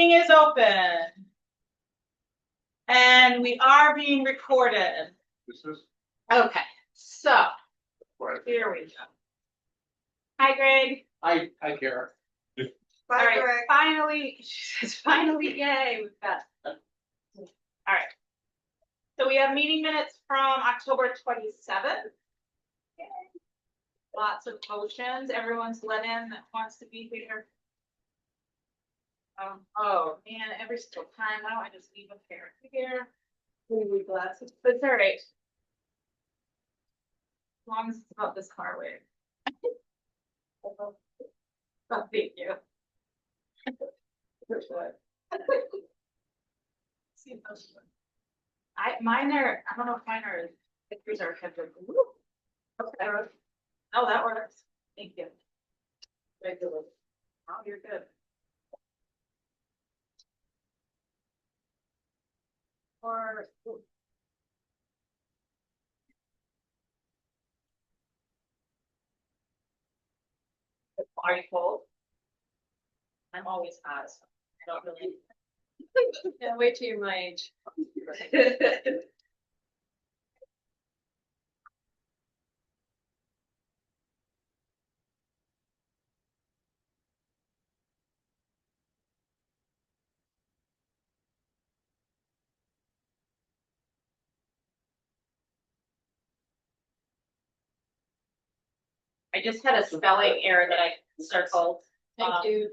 Meeting is open. And we are being recorded. This is. Okay, so here we go. Hi, Greg. Hi, Kara. All right, finally, yay, we've got. All right. So we have meeting minutes from October 27th. Lots of motions. Everyone's let in that wants to be here. Oh man, every single time. Why don't I just leave a pair here? Ooh, glasses. But it's all right. As long as it's about this car weight. Oh, thank you. Mine are, I don't know if mine are, pictures are kept. Okay. Oh, that works. Thank you. Regular. Oh, you're good. Or. Are you cold? I'm always hot, so I don't really. Yeah, wait till you're my age. I just had a spelling error that I circled. Thank you.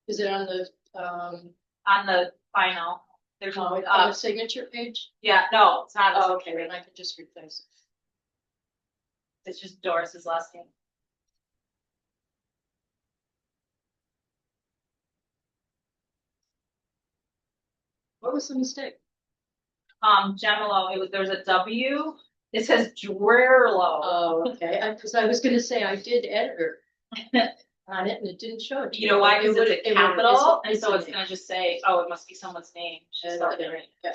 Is it on the, On the final. There's no, on the signature page? yeah, no, it's not. Oh, okay, then I can just replace it. It's just Doris's last name. What was the mistake? Gemolo, there was a W. It says Dwerlo. Oh, okay, because I was gonna say I did editor on it and it didn't show it. to You me, know why? but Because it it's a would- capital, and it's so a it's name. gonna just say, oh, it must be someone's name. She spelled it right. Yeah.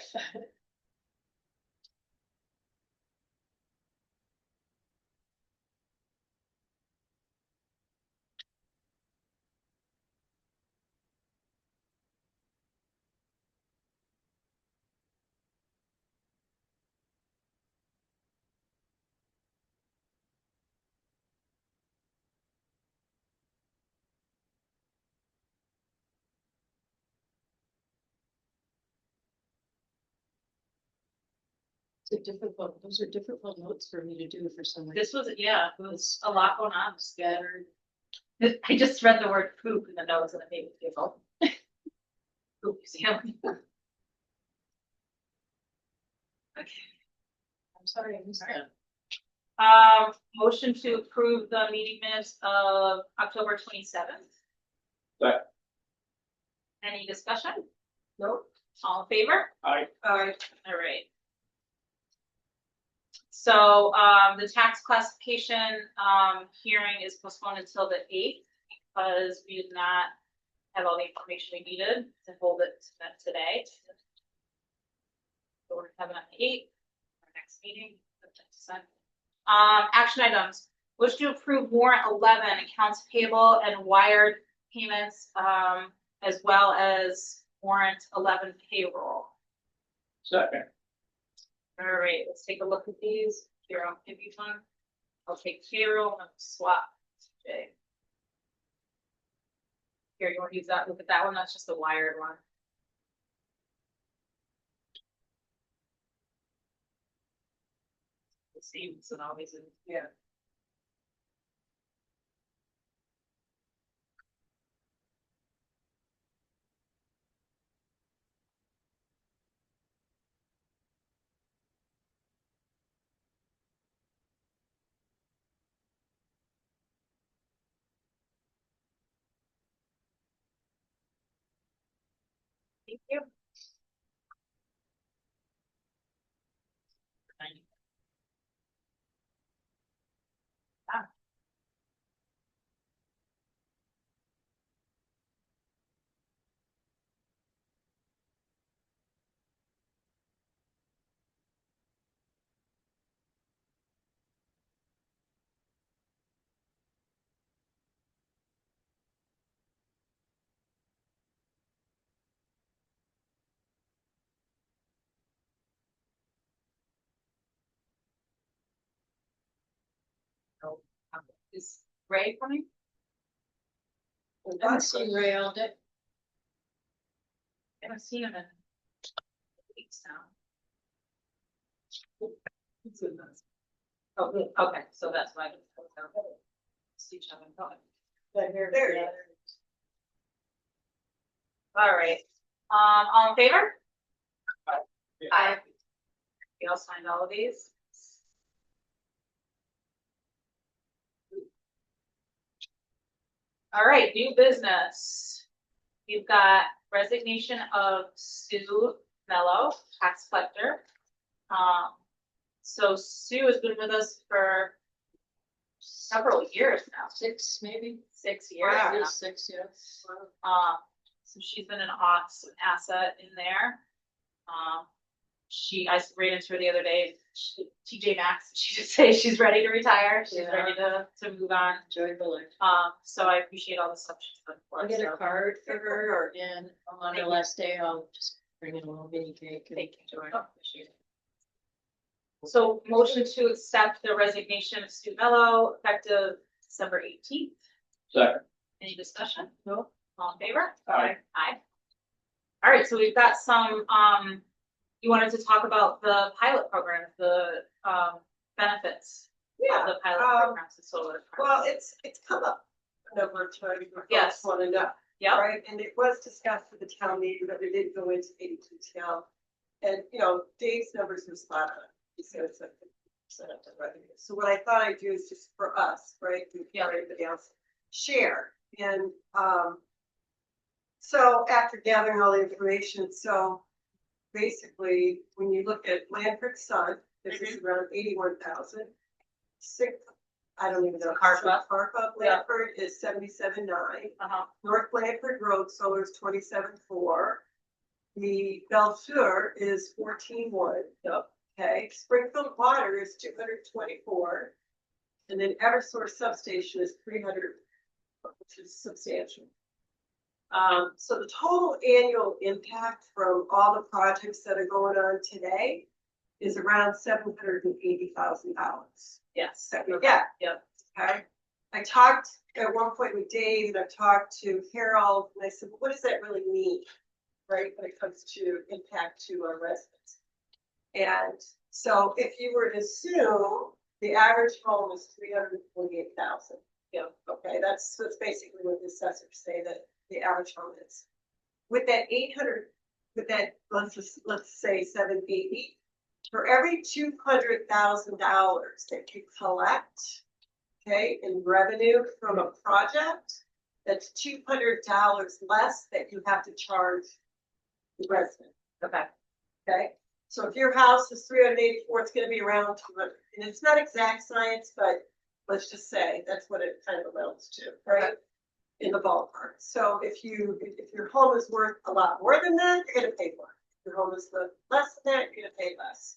It's a difficult, those are difficult notes for me to do for some reason. This was, yeah, it was a lot going on, scattered. I just read the word poop in the notes and it made me giggle. Poop museum. Okay. I'm sorry, I missed that. Motion to approve the meeting minutes of October 27th. Second. Any discussion? Nope. All in favor? Aye. All right. So, the tax classification, hearing is postponed until the 8th because we did not have all the information we needed to hold it today. So we're having it on the 8th, our next meeting. Action items. Wish to approve warrant 11 accounts payable and wired payments, as well as warrant 11 payroll. Second. All right, let's take a look at these. Here, I'll give you one. I'll take payroll and swap. Okay. Here, you want to use that? Look at that one. That's just the wired one. The same, so always in, yeah. Thank you. Ah. Is Ray coming? I haven't seen Ray all day. I haven't seen him in weeks now. Oh, okay, so that's why. See each other going. There you All right, all in favor? Yeah. Aye. We all signed all of these? All right, new business. We've got resignation of Sue Mello, tax collector. So Sue has been with us for several years now, 6, maybe? 6 years Wow. now. Yes, 6, yes. So she's been an awesome asset in there. I ran into her the other day, TJ Maxx, she just say she's ready to retire, she's Yeah. ready to move on. Enjoyed the life. So I appreciate all the stuff she's done for I'll us. get a so card for her, and on her Thank last day, I'll just bring in a little mini cake. and- Thank you, Joy. Appreciate it. So motion to accept the resignation of Stu Mello effective December 18th. Second. Any discussion? No. All in favor? Aye. Aye. All right, so we've got some, you wanted to talk about the pilot program, the, benefits of Yeah, the pilot programs and solar. well, it's come up a number of times. Yes. Want to know, Yep, right? And it was discussed at the town meeting, but it didn't go into any detail. And, Dave's numbers are spot on. He said it's like 50% of the revenue. So what I thought I'd do is just for us, right? Yeah. For everybody else, share. And, so after gathering all the information, so basically, when you look at Lanford Sun, this is around 81,000. I don't even know. Carpa. Carpa, Yeah. Lanford is 77.9. uh-huh, North Lanford Road Solar is 27.4. The Belfleur is 14.1. Yep. Okay, Springfield Water is 224. And then Eversource Substation is 300, which is substantial. So the total annual impact from all the projects that are going on today is around $780,000. yes. That we get. Yep. Okay, I talked at one point with Dave and I've talked to Harold and I said, well, what does that really mean? Right, when it comes to impact to our residents. And so if you were to assume the average home is 348,000. Yeah. Okay, that's basically what the assessors say that the average home is. With that 800, with that, let's say 780, for every $200,000 that you collect, okay, in revenue from a project, that's $200 less that you have to charge the resident. Okay, Okay, so if your house is 384, it's gonna be around 200, and it's not exact science, but let's just say that's what it kind of amounts to, right? In the ballpark. So if your home is worth a lot more than that, you're gonna pay more. If your home is worth less than that, you're gonna pay less.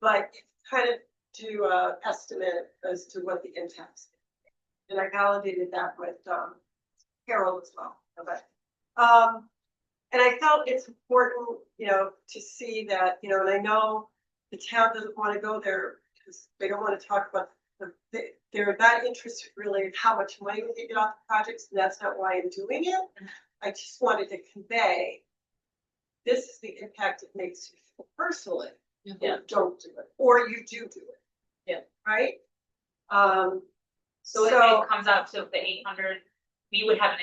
But kind of do a estimate as to what the impacts. And I validated that with Harold as well. Okay. And I felt it's important, to see that, and I know the town doesn't want to go there because they don't want to talk about they're not interested really in how much money we can get off the projects, and that's not why I'm doing it. I just wanted to convey this is the impact it makes you personally. Yeah. If you don't do it, or you do it. Yeah. Right? so it comes out to the 800, we would have an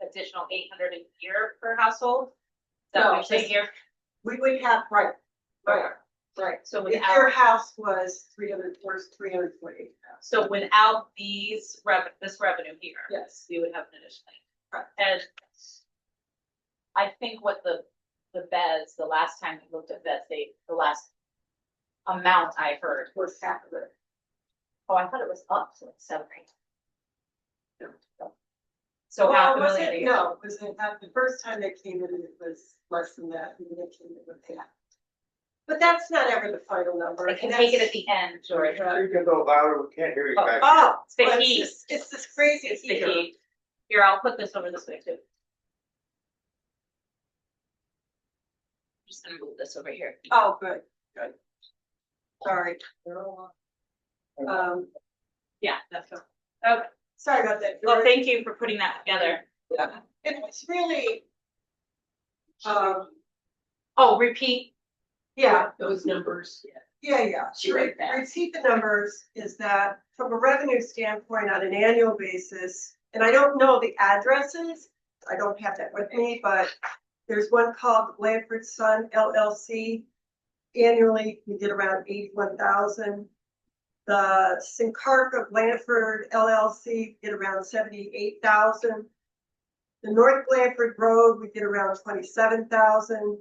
additional 800 a year per household? Is that No, what you're saying this- here? we would have, right. So If your without, house was 348,000. so without this revenue here, Yes. we would have an additional. Right. And I think what the beds, the last time we looked at beds, the last amount I heard was, Was half of it. oh, I thought it was up to like 7 or 8. So Well, half a was million a it? year. No, was it the first time they came in, it was less than that, and they came in with that. But that's not ever the final number. I can and take it that's- at the end, George. You can go louder, we can't hear you back. Oh, It's the well, heat. It's this crazy It's the heater. heat. Here, I'll put this over this way too. Just gonna move this over here. Oh, good. Sorry. Yeah, that's good. Okay, Sorry about that. well, thank you for putting that together. Yeah, it was really, Oh, repeat. yeah, Those numbers. yeah. She wrote that. Repeat the numbers is that from a revenue standpoint on an annual basis, and I don't know the addresses, I don't have that with me, but there's one called Blanford Sun LLC. Annually, we did around 81,000. The Sincarfa Blanford LLC did around 78,000. The North Blanford Road, we did around 27,000.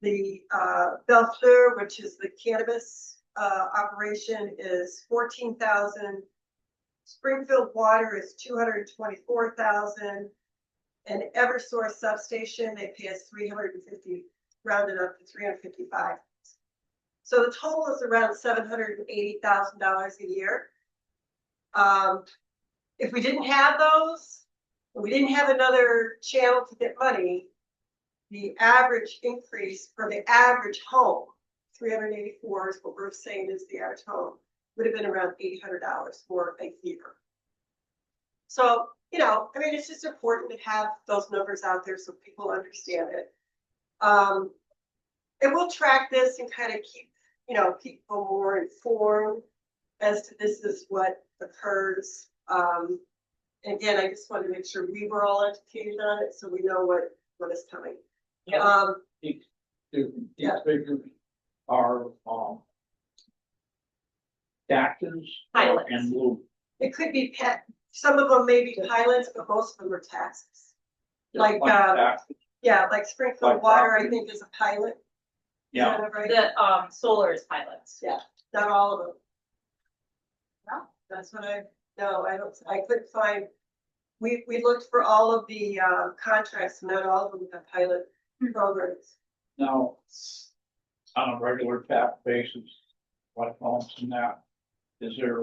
The Bellefleur, which is the cannabis operation, is 14,000. Springfield Water is 224,000. And Eversource Substation, they pay us 350, rounded up to 355. So the total is around $780,000 a year. If we didn't have those, we didn't have another channel to get money, the average increase for the average home, 384 is what we're saying is the average home, would have been around $800 for a year. So, you know, I mean, it's just important to have those numbers out there so people understand it. And we'll track this and kind of keep, you know, people more informed as to this is what occurs. Again, I just want to make sure we were all educated on it so we know what is coming. Yeah. These figures are, taxes. Pilots. And we'll. It could be pet, some of them may be pilots, but most of them are taxes. Like, taxes. yeah, like Springfield Like Water, I property. think is a pilot. Yeah, Is that right? The solar is pilots. Yeah, not all of them. No. That's what I couldn't find. We looked for all of the contracts, not all of them have pilot programs. now, on a regular tax basis, like homes and that, is there,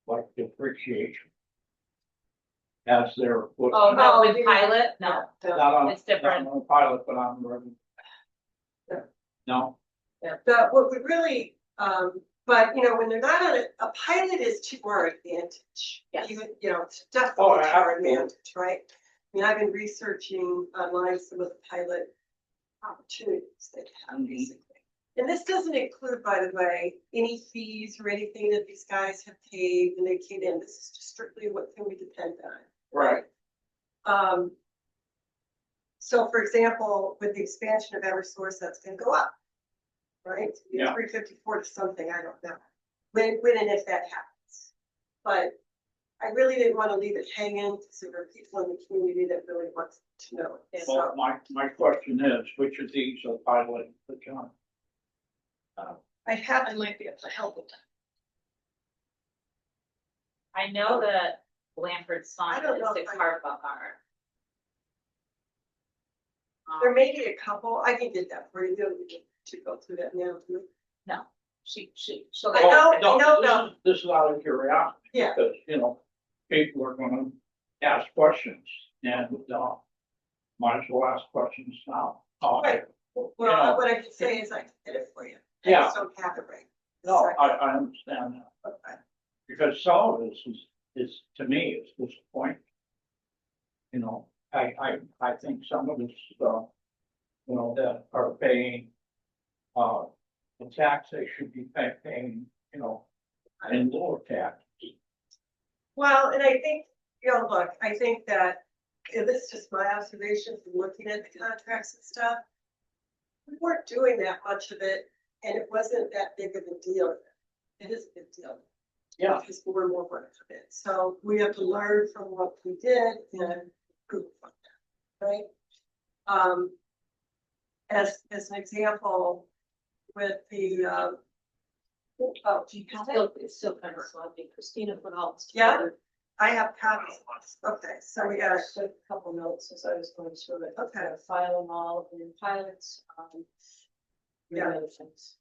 like depreciation? As their. Oh, no, No, with you- pilot, no, Not on, it's different. not on a pilot, but on the regular. Yeah. No, What we really, but you know, when they're not on a pilot is to our advantage. Yes. Even, you know, it's definitely to our absolutely. advantage, right? I mean, I've been researching online some of the pilot opportunities they have Mhm. basically. And this doesn't include, by the way, any fees or anything that these guys have paid when they came in. This is just strictly what can we depend on. right, So for example, with the expansion of Eversource, that's gonna go up. Right? Yeah. 354 to something, I don't know. When and if that happens. But I really didn't want to leave it hanging, because there were people in the community that really wanted to know. it. well, So my question is, which of these are pilot, the John? I might be able to help with that. I know that Blanford I Sun don't is know the if I- Carva bar. there may be a couple, I can get that for you, to go through that now. No, she'll. I know, This is out of curiosity. Yeah. Because, you know, people are gonna ask questions and, might as well ask questions now. Right. Well, Yeah. what I can say is I can get it for you. I Yeah. just don't have it right. No, I understand that, Okay. because some of this is, to me, is disappointing. You know, I think some of this, you know, that are paying, the tax they should be paying, you know, in lower tax. Well, and I think, you know, look, I think that, and this is just my observation from looking at the contracts and stuff. We weren't doing that much of it, and it wasn't that big of a deal. It is a big deal. Yeah. Because we're more work of it, so we have to learn from what we did and improve on that, right? As an example, with the, oh, do you have it? It's still kind of sloppy. Christina put all this Yeah. together. I have copies. Okay, so we got, Just a couple notes as I was going through it. Okay. File them all in pilots, Yeah. other things.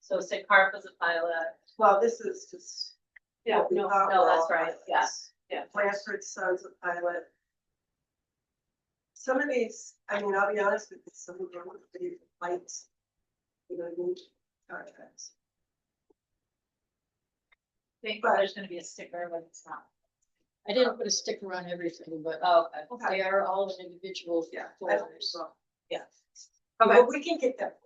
So Sincarfa is a pilot. well, this is just. Yeah, what we no, thought no, were that's all right, pilots. yes, yeah. Blanford Sons of Pilot. Some of these, I mean, I'll be honest with you, some of them would be lights. You know, what I mean? Contracts. think But- there's gonna be a sticker when it's not. I didn't put a sticker on everything, but Oh, okay. Okay. they are all individual Yeah. I don't folders. know. Yeah. Okay. Well, we can get that.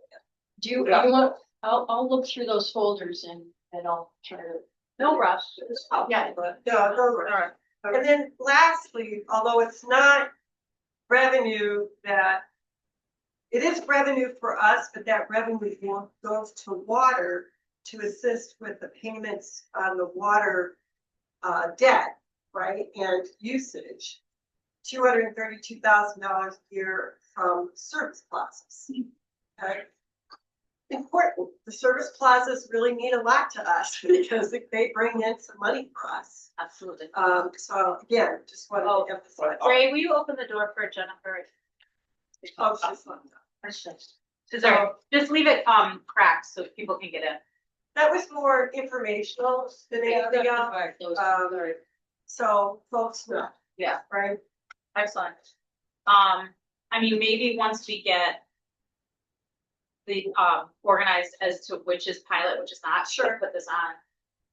Do you Yeah. want, I'll look through those folders and I'll try to. No rush. Oh, Yeah. but, no, no, Alright. And then lastly, although it's not revenue that, it is revenue for us, but that revenue goes to water to assist with the payments on the water debt, right, and usage. $232,000 a year from service plazas. Okay? Important, the service plazas really mean a lot to us because they bring in some money for us. Absolutely. So again, just wanted Oh, to emphasize. Ray, will you open the door for Jennifer? Oh, she's fine. Sorry, just leave it, cracked so people can get in. That was more informational than anything else, so folks know, Yeah. right? Excellent. I mean, maybe once we get the, organized as to which is pilot, which is not, Sure. put this on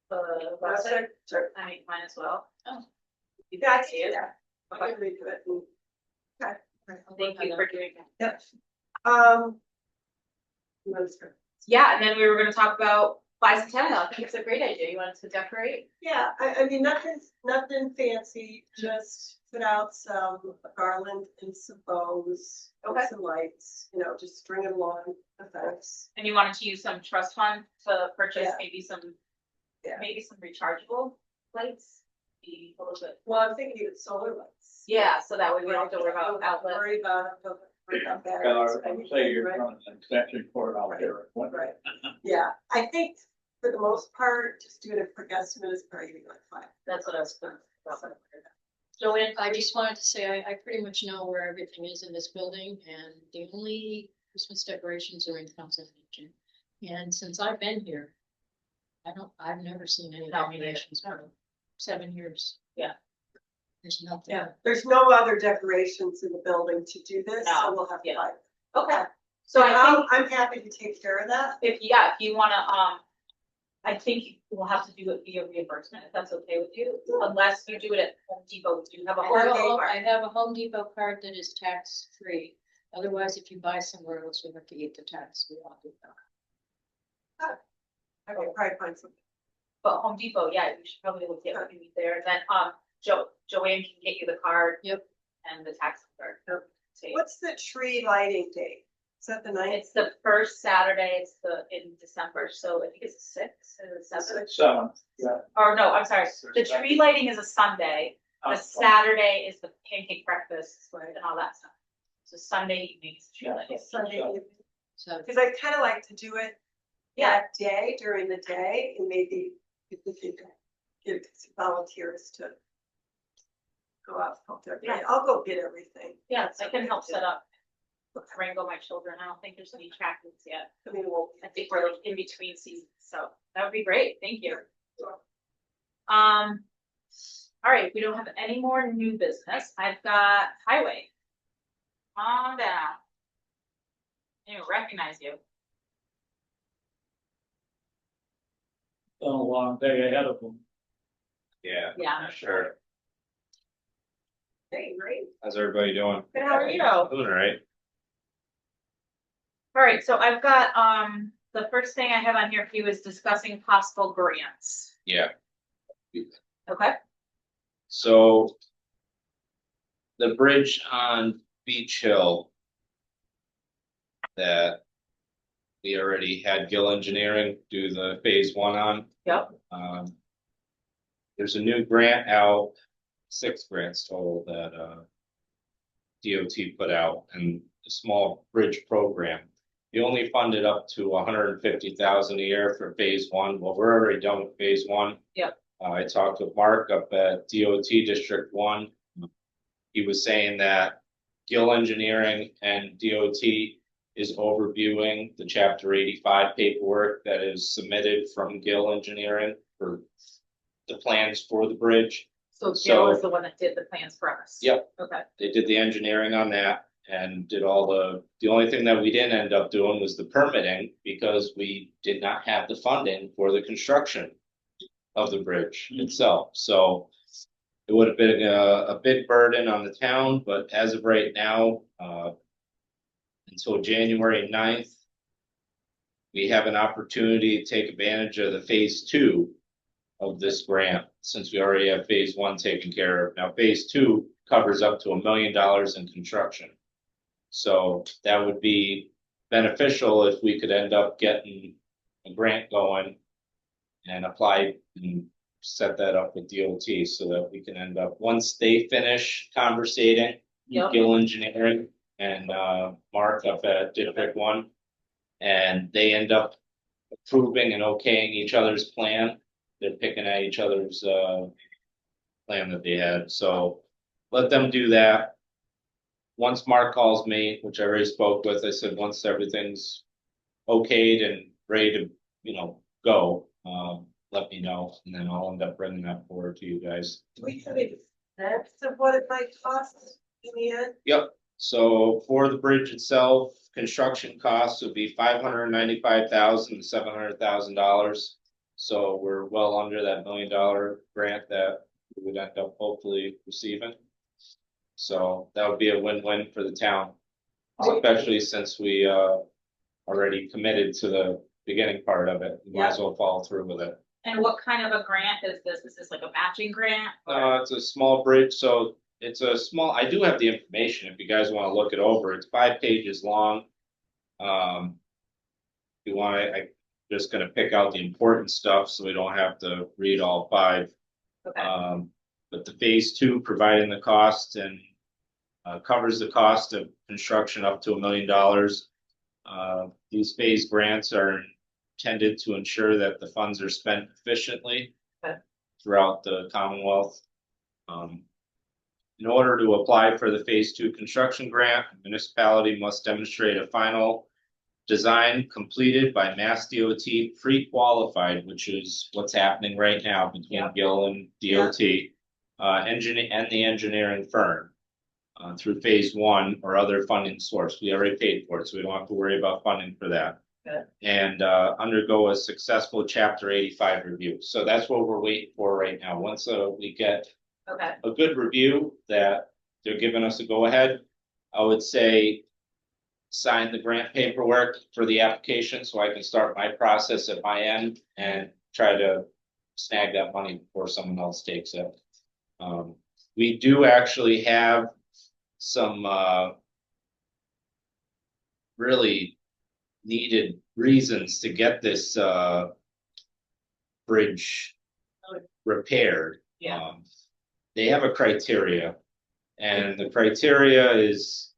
the That's website. it. Sure. I mean, mine as well. Oh. Yeah, I see that. I can read it. Okay. Thank you for doing that. Yep. Yeah, and then we were gonna talk about bicentennial. I think it's a great idea. You wanted to decorate? Yeah, I mean, nothing fancy, just put out some garland and some bows, and Okay. some lights, you know, just string it along the fence. And you wanted to use some trust fund to purchase Yeah. maybe some, Yeah. maybe some rechargeable lights? Be a little bit. Well, I'm thinking it's solar lights. Yeah, so that way we don't have to worry about Don't outlet. Worry about it, don't worry about that. I would say you're running an extension cord out there. Right. Yeah, I think for the most part, just doing it for guesstimate is probably like fine. That's what I was thinking. Joanne, I just wanted to say, I pretty much know where everything is in this building and the only Christmas decorations are in council kitchen. And since I've been here, I've never seen any No, me neither. decorations for 7 years. Yeah. There's nothing. Yeah, there's no other decorations in the building to do this, so No, we'll have to yeah. buy. okay, so I think I'm happy to take care of that. if you wanna, I think we'll have to do it via reimbursement, if that's okay with you, unless you do it at Home Depot, do you have a I Home have a Depot Home- card? I have a Home Depot card that is tax free. Otherwise, if you buy somewhere else, we have to get the tax. We all do that. I will probably find something. But Home Depot, yeah, you should probably look at what you need there, then, Joanne can get you the card. Yep. And the tax card. Yep. So What's the tree lighting date? Is that the ninth? it's the first Saturday, it's in December, so I think it's the 6th or the 7th. 7th, yeah. Or no, I'm sorry, the tree lighting is a Sunday, the Saturday is the pancake breakfast and all that stuff. So Sunday evening is tree Yeah. lighting. Sunday evening. So Because I kind of like to do it that day, during the day, and maybe if we could get some volunteers to go out. Help there. Yeah. I'll go get everything. Yeah, I can help set up. Wrangle my children, I don't think there's any track meets yet. I mean, we'll. I think we're like in between seasons, so that would be great, thank you. Sure. All right, we don't have any more new business. I've got highway. Calm down. I didn't recognize you. Been a long day ahead of them. Yeah, Yeah. sure. Hey, great. How's everybody doing? Good, how are you? Doing all right. All right, so I've got, the first thing I have on here for you is discussing possible grants. Yeah, Okay, so the bridge on Beach Hill that we already had Gill Engineering do the phase 1 on. yep, There's a new grant out, 6 grants total that DOT put out, and a small bridge program. You only funded up to 150,000 a year for phase 1. Well, we're already done with phase 1. Yep. I talked with Mark up at DOT District 1. He was saying that Gill Engineering and DOT is overviewing the Chapter 85 paperwork that is submitted from Gill Engineering for the plans for the bridge. so So- Jill is the one that did the plans for us. Yep. Okay, They did the engineering on that and did all the only thing that we didn't end up doing was the permitting because we did not have the funding for the construction. of the bridge itself, so. It would have been a big burden on the town, but as of right now, until January 9th. We have an opportunity to take advantage of the phase 2 of this grant, since we already have phase 1 taken care of. Now, phase 2 covers up to $1 million in construction. So that would be beneficial if we could end up getting a grant going and apply and set that up with DOT so that we can end up, once they finish conversating, Yep. Gill Engineering and Mark up at District 1, and they end up approving and okaying each other's plan. They're picking at each other's plan that they had, so let them do that. Once Mark calls me, which I already spoke with, I said, once everything's okayed and ready to, go, let me know, and then I'll end up bringing that forward to you guys. Do we have any sense of what it might cost in the end? Yep, so for the bridge itself, construction costs would be $595,000 to $700,000. So we're well under that $1 million grant that we would end up hopefully receiving. So that would be a win-win for the town, especially since we already committed to the beginning part of it. We might as well follow through with it. And what kind of a grant is this? Is this like a matching grant? It's a small bridge, so it's a small, I do have the information if you guys want to look it over. It's 5 pages long. If you want, I'm just gonna pick out the important stuff so we don't have to read all 5. Okay, But the phase 2 providing the cost and covers the cost of construction up to $1 million. These phase grants are intended to ensure that the funds are spent efficiently Okay. throughout the Commonwealth. In order to apply for the phase 2 construction grant, the municipality must demonstrate a final design completed by Mass DOT pre-qualified, which is what's happening right now between Yeah. Gill and DOT, and the engineering firm. Through phase 1 or other funding source. We already paid for it, so we don't have to worry about funding for that. Good. And undergo a successful Chapter 85 review. So that's what we're waiting for right now. Once we get okay, a good review that they're giving us a go-ahead, I would say sign the grant paperwork for the application so I can start my process at my end and try to snag that money before someone else takes it. We do actually have some really needed reasons to get this bridge repaired. Yeah. They have a criteria, and the criteria is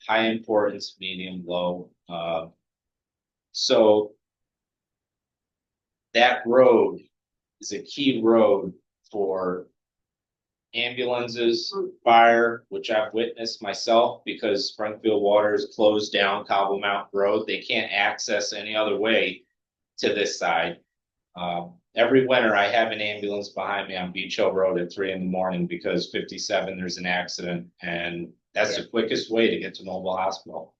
high importance, medium, low. So that road is a key road for ambulances, fire, which I've witnessed myself because Springfield Waters closed down Cobble Mountain Road. They can't access any other way to this side. Every winter I have an ambulance behind me on Beach Hill Road at 3 a.m. because 57, there's an accident, and that's the quickest way to get to Mobile Hospital.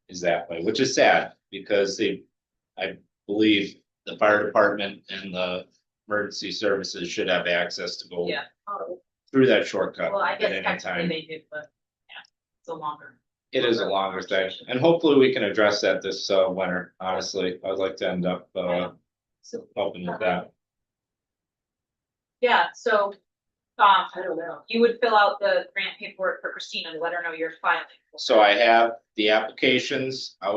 Is that way, which is sad because I believe the fire department and the emergency services should have access to go yeah. through that shortcut Well, I at guess any technically time. they do, but yeah, it's a longer. It is a longer thing, and hopefully we can address that this winter, honestly. I'd like to end up So, helping with that. Yeah, so, I don't know. you would fill out the grant paperwork for Christina to let her know you're filing. So I have the applications, I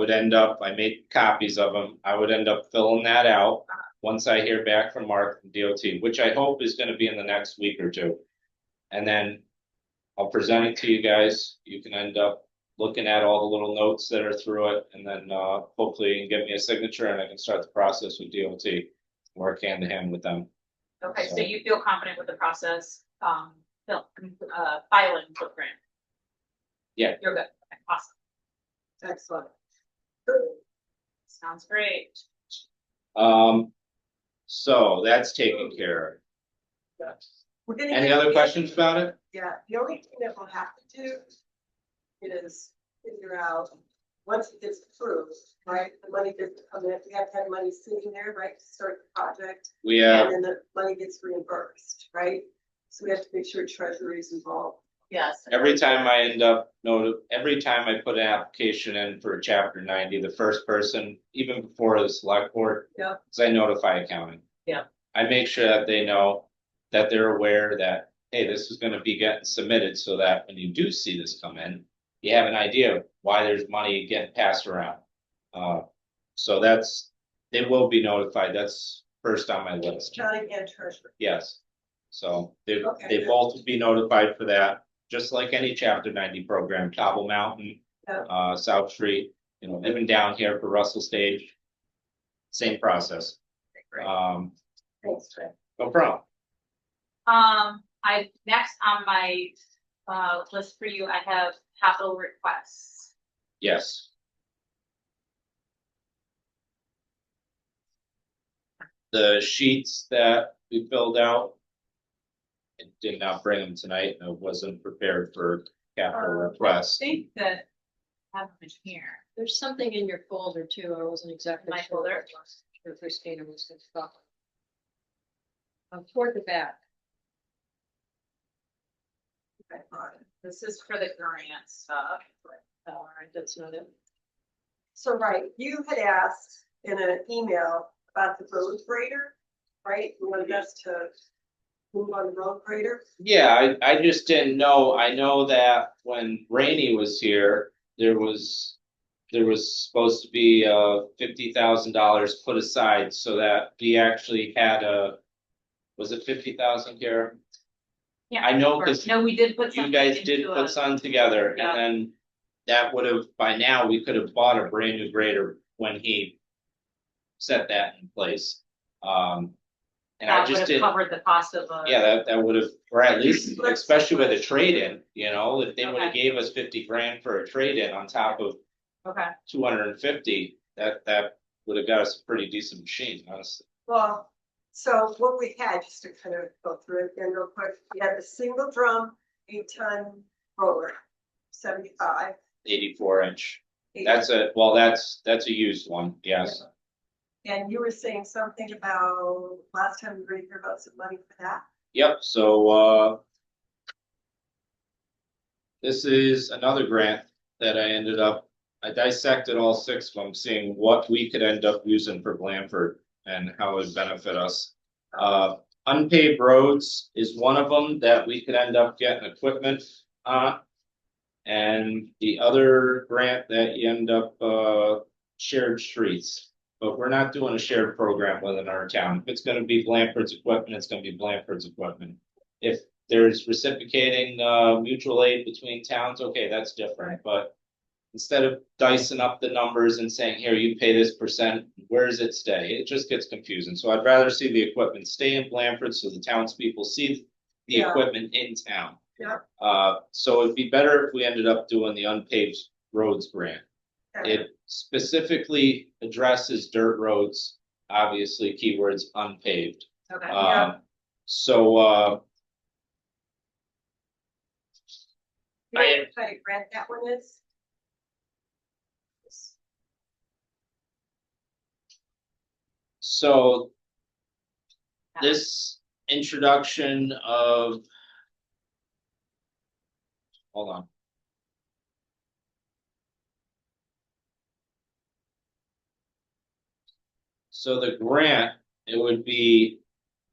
made copies of them, I would end up filling that out. Once I hear back from Mark from DOT, which I hope is gonna be in the next week or 2. And then I'll present it to you guys, you can end up looking at all the little notes that are through it, and then hopefully you can get me a signature and I can start the process with DOT. Work hand in hand with them. Okay, so So- you feel confident with the process, filing the grant? Yeah. You're good, okay, awesome, Excellent. sounds great. So that's taken care of. We're gonna Any get- other questions about it? Yeah, the only thing that we'll have to do is figure out once it gets approved, right, the money gets, I mean, we have to have money sitting there, right, to start the project. We have, And then the money gets reimbursed, right? So we have to make sure Treasury is involved. Yes. every time I put an application in for a chapter 90, the first person, even before the select board. Yeah. Cause I notify accounting. Yeah. I make sure that they know that they're aware that, hey, this is gonna be getting submitted so that when you do see this come in, you have an idea of why there's money getting passed around. So they will be notified. That's first on my list. Accounting and Treasury. Yes. So they Okay. both will be notified for that, just like any chapter 90 program, Cobble Mountain, Yeah. South Street, even down here for Russell Stage. Same process. Great. Thanks, Trey. No problem. I, next on my, list for you, I have capital requests. Yes. The sheets that we filled out. I did not bring them tonight. I wasn't prepared for capital I requests. think that I have them in here. There's something in your folder too, I wasn't exactly My sure. folder? what it was. Sure Christina was gonna stop. Toward the back. Okay, all right. This is for the grant stuff. All right, that's not it. So, right, you had asked in an email about the road grader, right? You wanted us to move on the road grader. Yeah, I just didn't know. I know that when Rainey was here, there was supposed to be $50,000 put aside so that we actually had was it 50,000, Kara? Yeah. I know or- 'cause No, we did put You something guys did into put a- some together, Yeah. and then that would have, by now, we could have bought a brand new grader when he set that in place. And I That would just have did, covered the cost of a. yeah, that would have, or at least, especially with a trade-in, if they would have gave us 50 grand for a trade-in on top of Okay, 250, that would have got us a pretty decent machine, honestly. Well, so what we had, just to kind of go through it again real quick, we had a single drum, 8-ton roller, 75. 84-inch. That's a used one, yes. And you were saying something about, last time we were here about some money for that. Yep, so this is another grant that I dissected all 6 of them, seeing what we could end up using for Blandford and how it would benefit us. Unpaved roads is one of them that we could end up getting equipment on. And the other grant that you end up shared streets. But we're not doing a shared program within our town. If it's gonna be Blandford's equipment, it's gonna be Blandford's equipment. If there's reciprocating mutual aid between towns, okay, that's different, but instead of dicing up the numbers and saying, here, you pay this percent, where does it stay? It just gets confusing. So I'd rather see the equipment stay in Blandford so the townspeople see the Yeah. equipment in town. Yeah. So it'd be better if we ended up doing the unpaved roads grant. Okay. It specifically addresses dirt roads, obviously keywords unpaved. okay. So You know what kind of grant that one is? So this introduction of, hold on. So the grant, it would be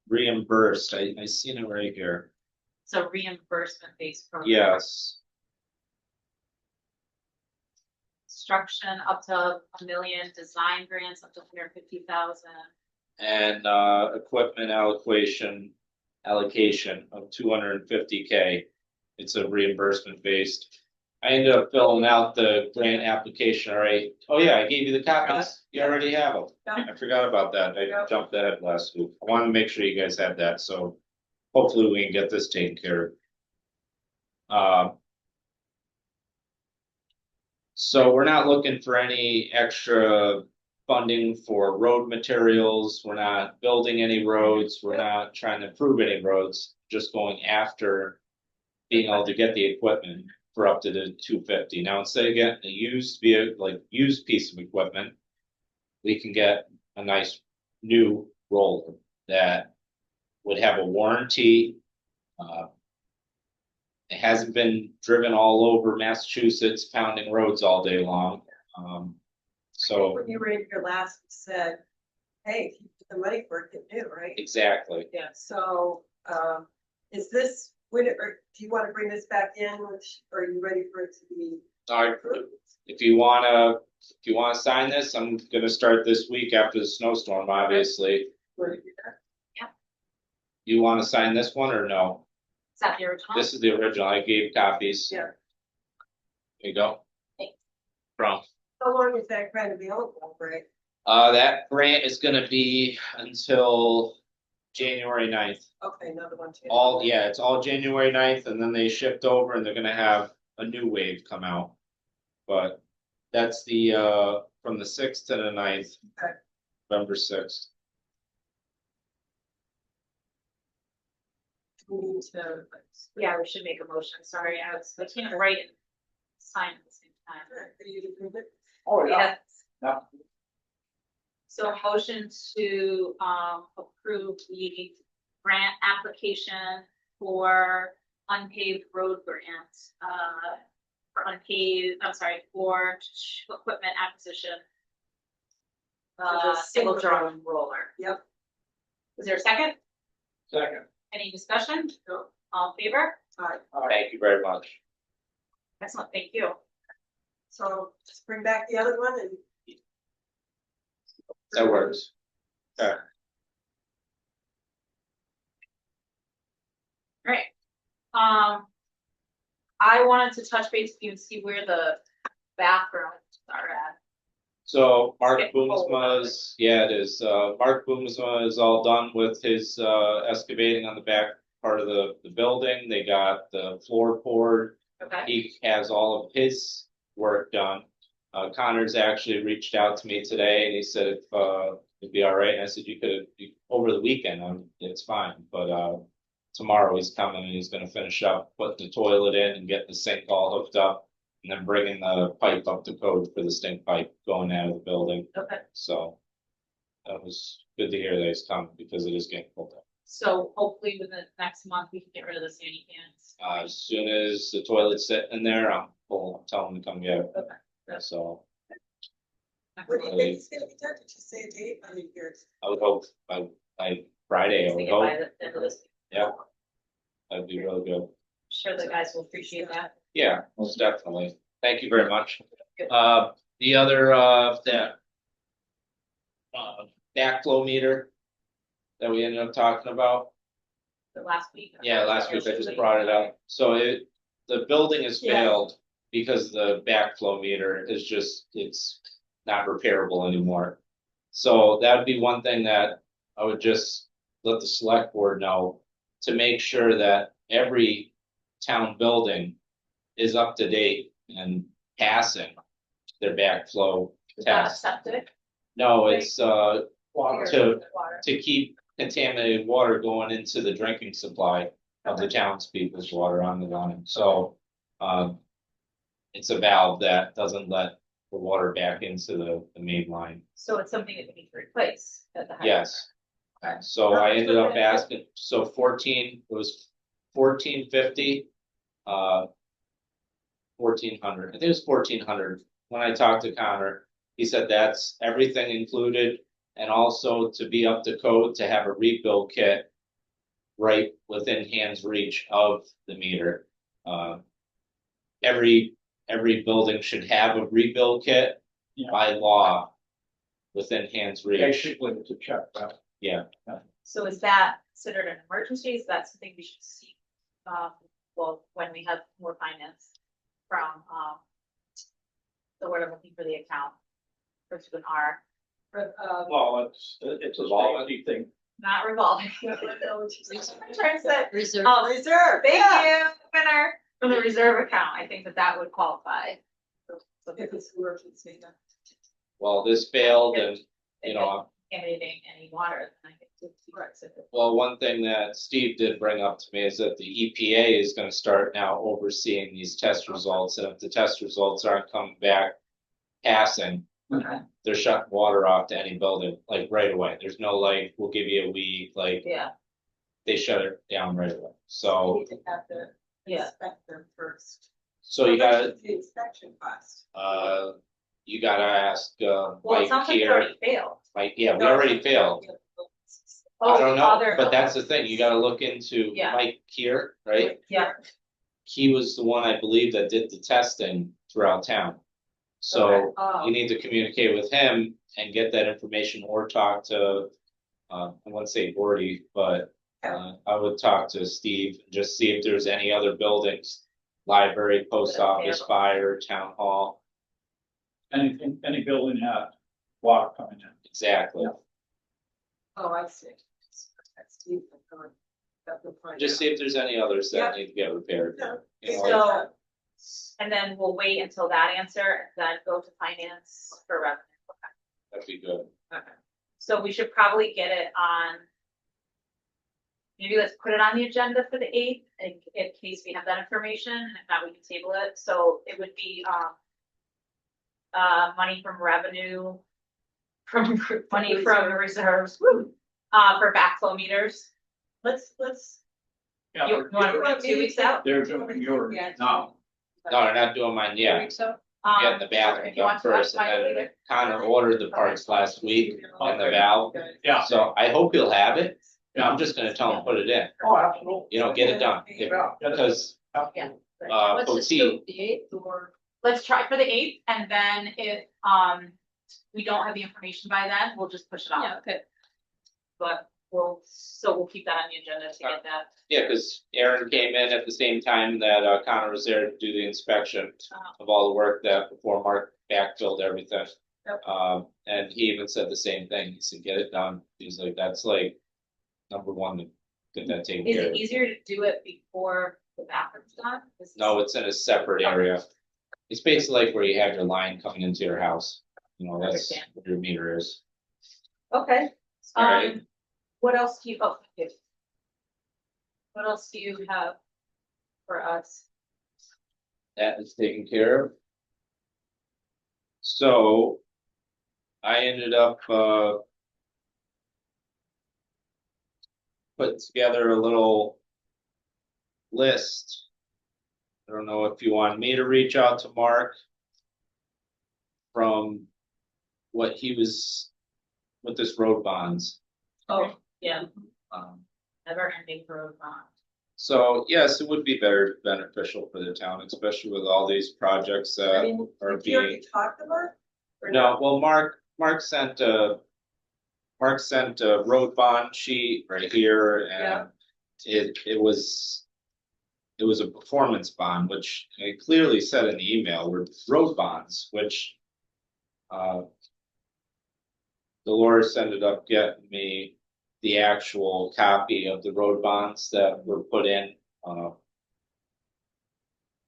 reimbursed. I seen it right here. So reimbursement based program. Yes, Construction up to $1 million, design grants up to 150,000. and equipment allocation of 250K. It's a reimbursement based. I ended up filling out the grant application already. Oh yeah, I gave you the copies. You already have them. Yeah. I forgot about that. I Yeah. jumped ahead last week. I wanted to make sure you guys had that, so hopefully we can get this taken care of. So we're not looking for any extra funding for road materials. We're not building any roads. We're not trying to improve any roads, just going after being able to get the equipment for up to the 250. Now, instead of getting a used vehicle, like used piece of equipment, we can get a nice new roller that would have a warranty. It hasn't been driven all over Massachusetts, pounding roads all day long. So When you were in here last, you said, hey, if you get the money for it, get new, right? exactly. Yeah, so, is this, or do you wanna bring this back in, or are you ready for it to be All right, approved? if you wanna sign this, I'm gonna start this week after the snowstorm, obviously. Wanna do that? You wanna sign this one or no? Is that the original? This is the original. I gave copies. Yeah. There you go. Thanks. From, How long is that grant available, right? that grant is gonna be until January 9th. Okay, another one too. It's all January 9th, and then they shipped over and they're gonna have a new wave come out. But that's the, from the 6th to the 9th. Okay. November 6th. We need to. Yeah, we should make a motion, sorry, I can't write and sign at the same time. Are you to approve it? Oh, yeah, Yes. yeah. So a motion to approve the grant application for unpaved road grants. For unpaved, I'm sorry, for equipment acquisition. For the Single single drum roller. Yep. Is there a second? Second. Any discussion? No. All in favor? Alright, Thank you very much. Excellent, thank you. so just bring back the other one and. That works. Okay. Great. I wanted to touch base with you and see where the bathrooms are at. So Mark It's getting cold. Boomsma's, yeah, it is, Mark Boomsma is all done with his, excavating on the back part of the building. They got the floor poured. Okay, He has all of his work done. Connor's actually reached out to me today and he said if, it'd be all right. And I said, over the weekend, it's fine, but, tomorrow he's coming and he's gonna finish up putting the toilet in and getting the sink all hooked up. And then bringing the pipe up to code for the stink pipe going out of the building. okay. So that was good to hear that he's coming because it is getting cold. So hopefully within the next month, we can get rid of the sandy cans. As soon as the toilet's sitting in there, I'm telling him to come get it. Okay. So What do you think is gonna be done? Did you say a date? I mean, yours. I would hope by Friday, I would Just thinking by hope. the end of this- Yeah. That'd be really good. Sure the guys will appreciate that. Yeah, most definitely. Thank you very much. Good. The other, that backflow meter that we ended up talking about. The last week. Yeah, last week I just brought it up. So the building has Yeah. failed because the backflow meter is just, it's not repairable anymore. So that would be one thing that I would just let the select board know to make sure that every town building is up to date and passing their backflow test. Septic. No, it's Water. to Water. keep contaminated water going into the drinking supply of the townspeople's water on the line. So, it's a valve that doesn't let the water back into the main line. So it's something that we need to replace at the high. Yes. So I ended up asking, so it was 1450, 1400, I think it was 1400. When I talked to Connor, he said that's everything included. And also to be up to code, to have a rebuild kit right within hand's reach of the meter. Every building should have a rebuild kit Yeah. by law within hand's reach. Basically, it's a check, right? Yeah, So is that considered an emergency? Is that something we should see? Well, when we have more finance from, the word I'm looking for the account. Or to an R, Well, it's a safety thing. not revolving. I'm trying to say, Reserve. oh, Reserve, thank yeah. you, winner, from the reserve account. I think that would qualify. If it's emergency, then. well, this failed and, you know, contaminating any water, then I think it's specific. Well, one thing that Steve did bring up to me is that the EPA is gonna start now overseeing these test results, and if the test results aren't coming back passing, Okay. they're shutting water off to any building, like right away. There's no like, we'll give you a week, like, Yeah, they shut it down right away. We So, need to have to Yeah. inspect them first. so you How much gotta, does the inspection cost? you gotta ask, well, it Mike sounds like it here, already failed. Mike, yeah, we already failed. I Oh, don't know, other- but that's the thing, you gotta look into Yeah. Mike Kier, right? Yeah, He was the one, I believe, that did the testing throughout town. So oh, you need to communicate with him and get that information or talk to, I wouldn't say Gordy, but I would talk to Steve, and just see if there's any other buildings, library, post That are office, available. fire, town hall, Anything, any building had water coming in. exactly. Oh, I see. That's deep. That would find Just out. see if there's any others that Yeah. need to get repaired. Yeah. You know, so, and then we'll wait until that answer, then go to finance for revenue. that'd be good. Okay. So we should probably get it on. Maybe let's put it on the agenda for the 8th, in case we have that information, and if not, we can table it, so it would be, money from revenue. From money from reserves, woo, for backflow meters. Let's, Yeah, You wanna put it 2 weeks out? they're doing yours now. No, they're not doing mine yet. So, Get the bathroom if you want done to first, modify it and later. then Connor ordered the parts last week and the valve. Yeah. So I hope he'll have it, and Yeah. I'm just gonna tell him, put it in, Oh, absolutely. you know, get it done. If- Yeah. Because, Yeah. what's the Poteet, scope, the 8th or? Let's try for the 8th, and then if, we don't have the information by then, we'll just push it Yeah, off, okay. but we'll keep that on the agenda to get that. yeah, cause Aaron came in at the same time that Connor was there to do the inspection of all the work that before Mark backfilled everything. Yep. And he even said the same thing, he said, get it done, he's like, that's like number one to get that taken Is care it of. easier to do it before the bathroom's done? No, it's in a separate area. It's basically like where you have your line coming into your house, you know, that's Understand. where your meter is. Okay, Alright. what else do you, oh, yes. What else do you have for us? That is taken care of. So I ended up putting together a little list. I don't know if you want me to reach out to Mark from what he was with this road bonds. Oh, yeah, Um, never ending road bond. So yes, it would be beneficial for the town, especially with all these projects I that mean, are did you already being. talk to Mark? Or No, well, Mark sent a road bond sheet right here, and it was a performance bond, which it clearly said in the email were road bonds, which Dolores ended up getting me the actual copy of the road bonds that were put in. It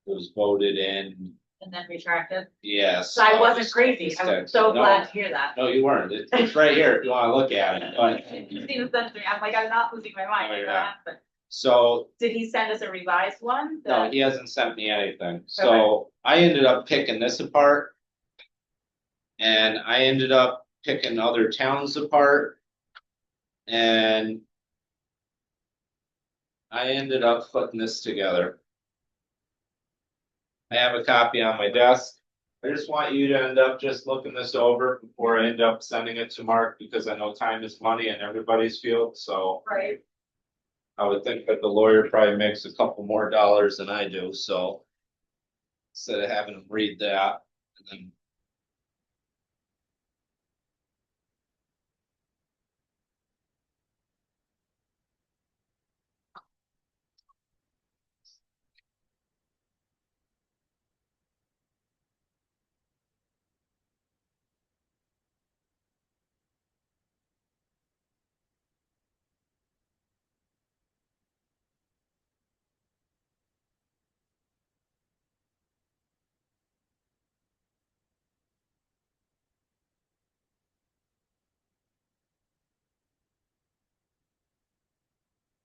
was voted in, And then retracted. yes. So I wasn't crazy, I'm so No. glad to hear that. No, you weren't. It's right here if you wanna look at it, but, You see the sense, I'm like, I'm not losing my mind. No, I you're know not. that, but so, did he send us a revised one? no, he hasn't sent me anything, so I ended up picking this apart. And I ended up picking other towns apart. And I ended up putting this together. I have a copy on my desk. I just want you to end up just looking this over before I end up sending it to Mark, because I know time is money in everybody's field, so. Right, I would think that the lawyer probably makes a couple more dollars than I do, so. Instead of having him read that, and then.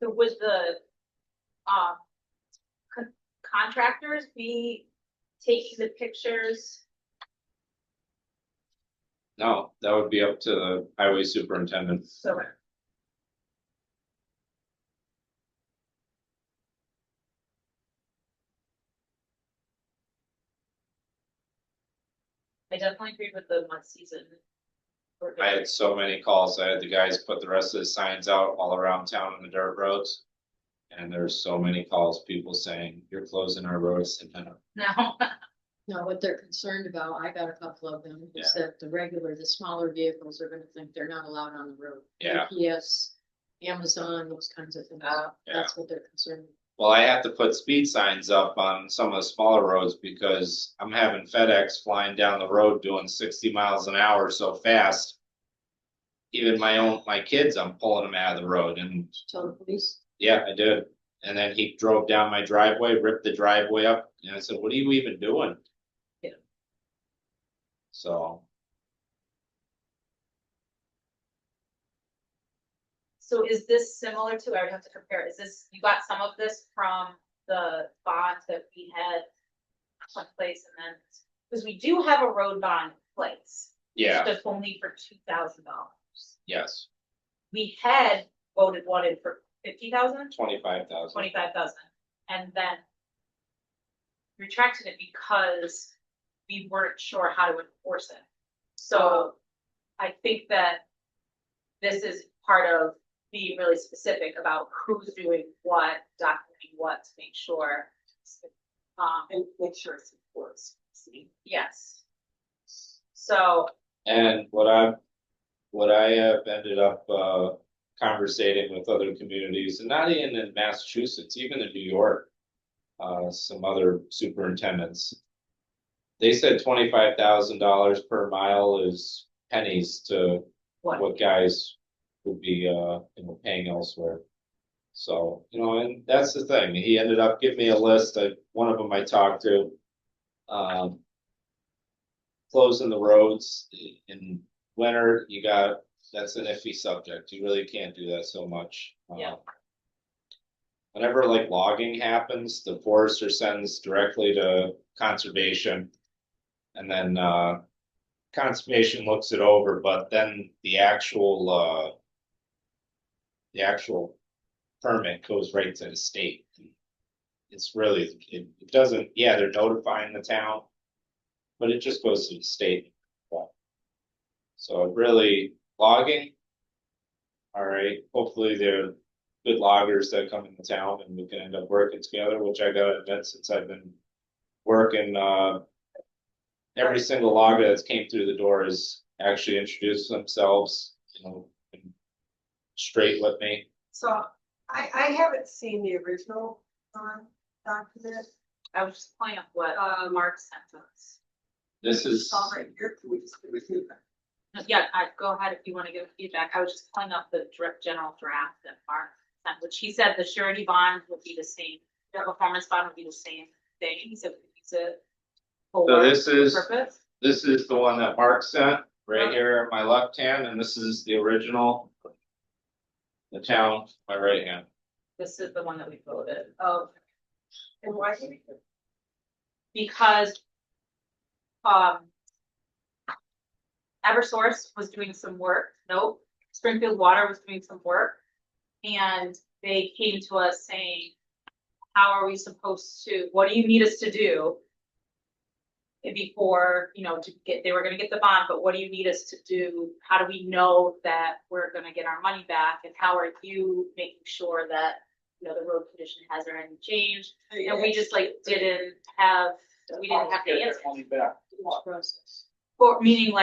So would the, contractors be taking the pictures? No, that would be up to the highway superintendent. So. I definitely agree with the mud season. I had so many calls. I had the guys put the rest of the signs out all around town on the dirt roads. And there's so many calls, people saying, you're closing our roads. And No, No, what they're concerned about, I got a couple of them, is that the smaller vehicles are gonna think they're not allowed on the road. Yeah. UPS, Amazon, those kinds of things. Yeah. That's what they're concerned. well, I have to put speed signs up on some of the smaller roads because I'm having FedEx flying down the road doing 60 miles an hour so fast. Even my kids, I'm pulling them out of the road and Tell the police, yeah, I did. And then he drove down my driveway, ripped the driveway up, and I said, what are you even doing? Yeah. So, so is this similar to, I would have to compare, is this, you got some of this from the bonds that we had put in place and then, because we do have a road bond in place. yeah, Just only for $2,000. yes, We had voted one in for 50,000, 25,000. 25,000, and then retracted it because we weren't sure how to enforce it. So I think that this is part of being really specific about who's doing what, documenting what to make sure. And make sure it's enforced. Yes. So, And what I have ended up, conversating with other communities, and not even in Massachusetts, even in New York, some other superintendents. They said $25,000 per mile is pennies to what guys would be, paying elsewhere. So, and that's the thing. He ended up giving me a list. One of them I talked to, closing the roads in winter, that's an iffy subject. You really can't do that so much. Yeah. Whenever like logging happens, the forester sends directly to conservation. And then, conservation looks it over, but then the actual permit goes right to the state. It's really, it doesn't, yeah, they're notifying the town, but it just goes to the state. So it really, logging, all right, hopefully they're good loggers that come into town and we can end up working together, which I gotta admit, since I've been working, every single logger that's came through the door has actually introduced themselves, and straight with me. So I haven't seen the original document. I was just pulling up what Mark sent us. This is, It's all right here. Can we just review that? Yeah, go ahead if you want to give feedback. I was just pulling up the general draft that Mark sent, which he said the surety bond would be the same. The performance bond would be the same thing. He said we could use it for So this is- purpose. this is the one that Mark sent, right here at my left hand, and this is the original. The town, my right hand. This is the one that we voted. Oh. And why did we? Because Eversource was doing some work. Nope. Springfield Water was doing some work. And they came to us saying, how are we supposed to, what do you need us to do? And before, they were gonna get the bond, but what do you need us to do? How do we know that we're gonna get our money back? And how are you making sure that, the road condition hasn't any changed? And we just didn't have the answer. Only back. process. Or meaning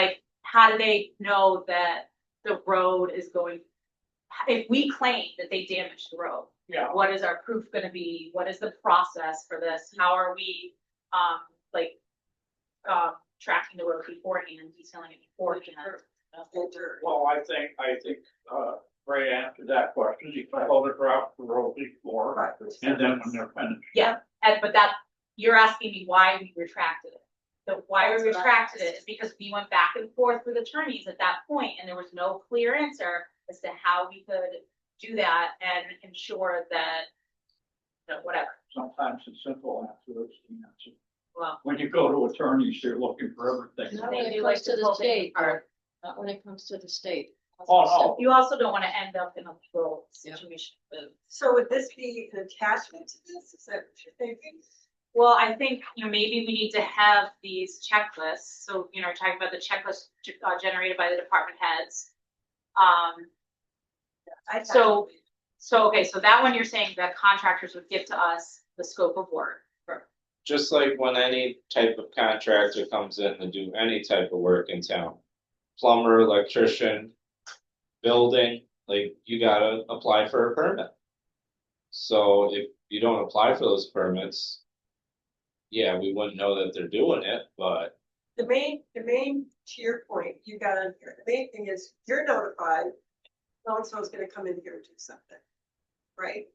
how do they know that the road is going? If we claim that they damaged the road, Yeah, what is our proof gonna be? What is the process for this? How are we, tracking the road beforehand, detailing it beforehand? well, I think, Ray answered that question. He photographed the road before, Right. and then when they're finished. Yeah, but you're asking me why we retracted it. So why we retracted it is because we went back and forth with attorneys at that point, and there was no clear answer as to how we could do that and ensure that, whatever, Sometimes it's simple afterwards, the answer. well, When you go to attorneys, you're looking for everything. Not They when it do like comes to the the whole thing state, part. not when it comes to the state. Oh, no. you also don't wanna end up in a legal Yeah. situation with. So would this be an attachment to this? Is that what you're thinking? Well, I think, maybe we need to have these checklists, so, talking about the checklist generated by the department heads. I So- Okay, so that one you're saying that contractors would give to us the scope of work. Just like when any type of contractor comes in to do any type of work in town. Plumber, electrician, building, like you gotta apply for a permit. So if you don't apply for those permits. Yeah, we wouldn't know that they're doing it, but The main, to your point, you got on here, the main thing is you're notified, so-and-so is gonna come in here and do something, right?